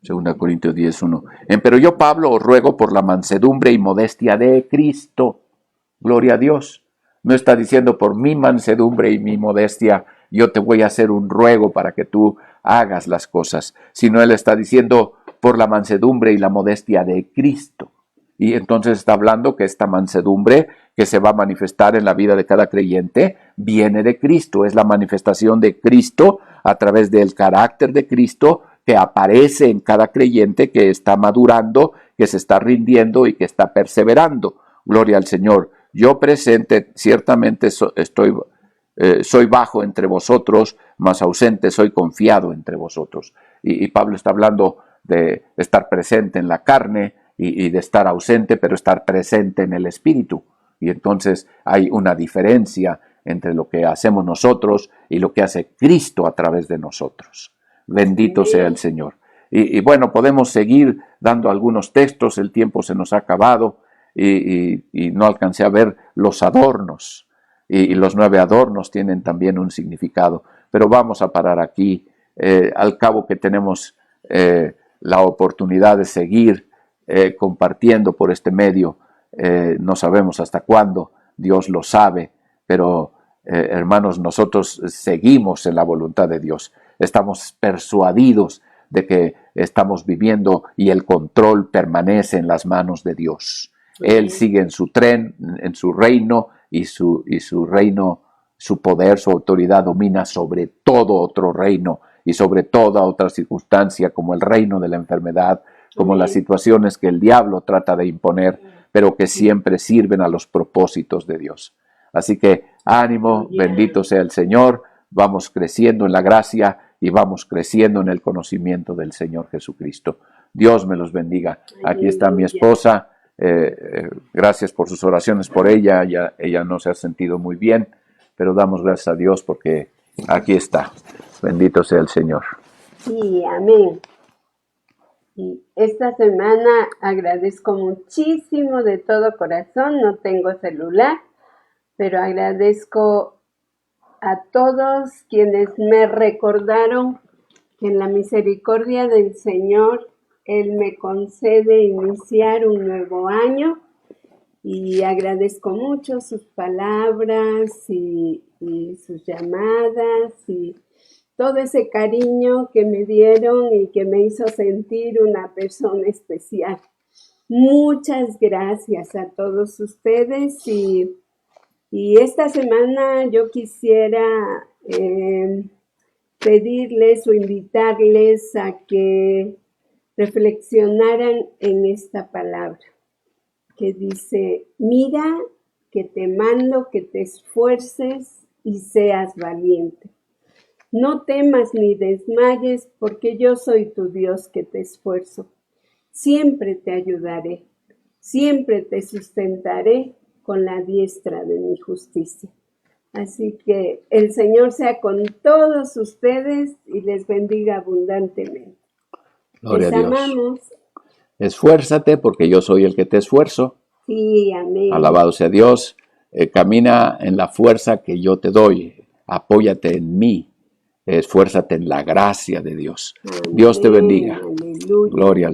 Speaker 2: 2 Corintios 10:1. Pero yo, Pablo, os ruego por la mansedumbre y modestia de Cristo. Gloria a Dios. No está diciendo por mi mansedumbre y mi modestia, yo te voy a hacer un ruego para que tú hagas las cosas, sino él está diciendo por la mansedumbre y la modestia de Cristo. Y entonces está hablando que esta mansedumbre que se va a manifestar en la vida de cada creyente viene de Cristo, es la manifestación de Cristo a través del carácter de Cristo que aparece en cada creyente que está madurando, que se está rindiendo y que está perseverando. Gloria al Señor. Yo presente ciertamente soy bajo entre vosotros, mas ausente soy confiado entre vosotros. Y Pablo está hablando de estar presente en la carne y de estar ausente, pero estar presente en el Espíritu. Y entonces hay una diferencia entre lo que hacemos nosotros y lo que hace Cristo a través de nosotros. Bendito sea el Señor. Y bueno, podemos seguir dando algunos textos, el tiempo se nos ha acabado y no alcancé a ver los adornos. Y los 9 adornos tienen también un significado. Pero vamos a parar aquí, al cabo que tenemos la oportunidad de seguir compartiendo por este medio. No sabemos hasta cuándo, Dios lo sabe, pero hermanos, nosotros seguimos en la voluntad de Dios. Estamos persuadidos de que estamos viviendo y el control permanece en las manos de Dios. Él sigue en su tren, en su reino, y su reino, su poder, su autoridad domina sobre todo otro reino y sobre toda otra circunstancia, como el reino de la enfermedad, como las situaciones que el diablo trata de imponer, pero que siempre sirven a los propósitos de Dios. Así que ánimo, bendito sea el Señor, vamos creciendo en la gracia y vamos creciendo en el conocimiento del Señor Jesucristo. Dios me los bendiga. Aquí está mi esposa. Gracias por sus oraciones por ella. Ella no se ha sentido muy bien, pero damos gracias a Dios porque aquí está. Bendito sea el Señor.
Speaker 3: Sí, amén. Y esta semana agradezco muchísimo de todo corazón. No tengo celular, pero agradezco a todos quienes me recordaron que en la misericordia del Señor Él me concede iniciar un nuevo año, y agradezco mucho sus palabras y sus llamadas y todo ese cariño que me dieron y que me hizo sentir una persona especial. Muchas gracias a todos ustedes y esta semana yo quisiera pedirles o invitarles a que reflexionaran en esta palabra que dice: mira que te mando que te esfuerces y seas valiente. No temas ni desmayes, porque yo soy tu Dios que te esfuerzo. Siempre te ayudaré, siempre te sustentaré con la diestra de mi justicia. Así que el Señor sea con todos ustedes y les bendiga abundantemente.
Speaker 2: Gloria
Speaker 3: Les
Speaker 2: a Dios.
Speaker 3: amamos.
Speaker 2: Esfuérzate porque yo soy el que te esfuerzo.
Speaker 3: Sí, amén.
Speaker 2: Alabado sea Dios. Camina en la fuerza que yo te doy. Apóyate en mí. Esfuérzate en la gracia de Dios.
Speaker 3: Amén.
Speaker 2: Dios te bendiga.
Speaker 3: Aleluya.
Speaker 2: Gloria al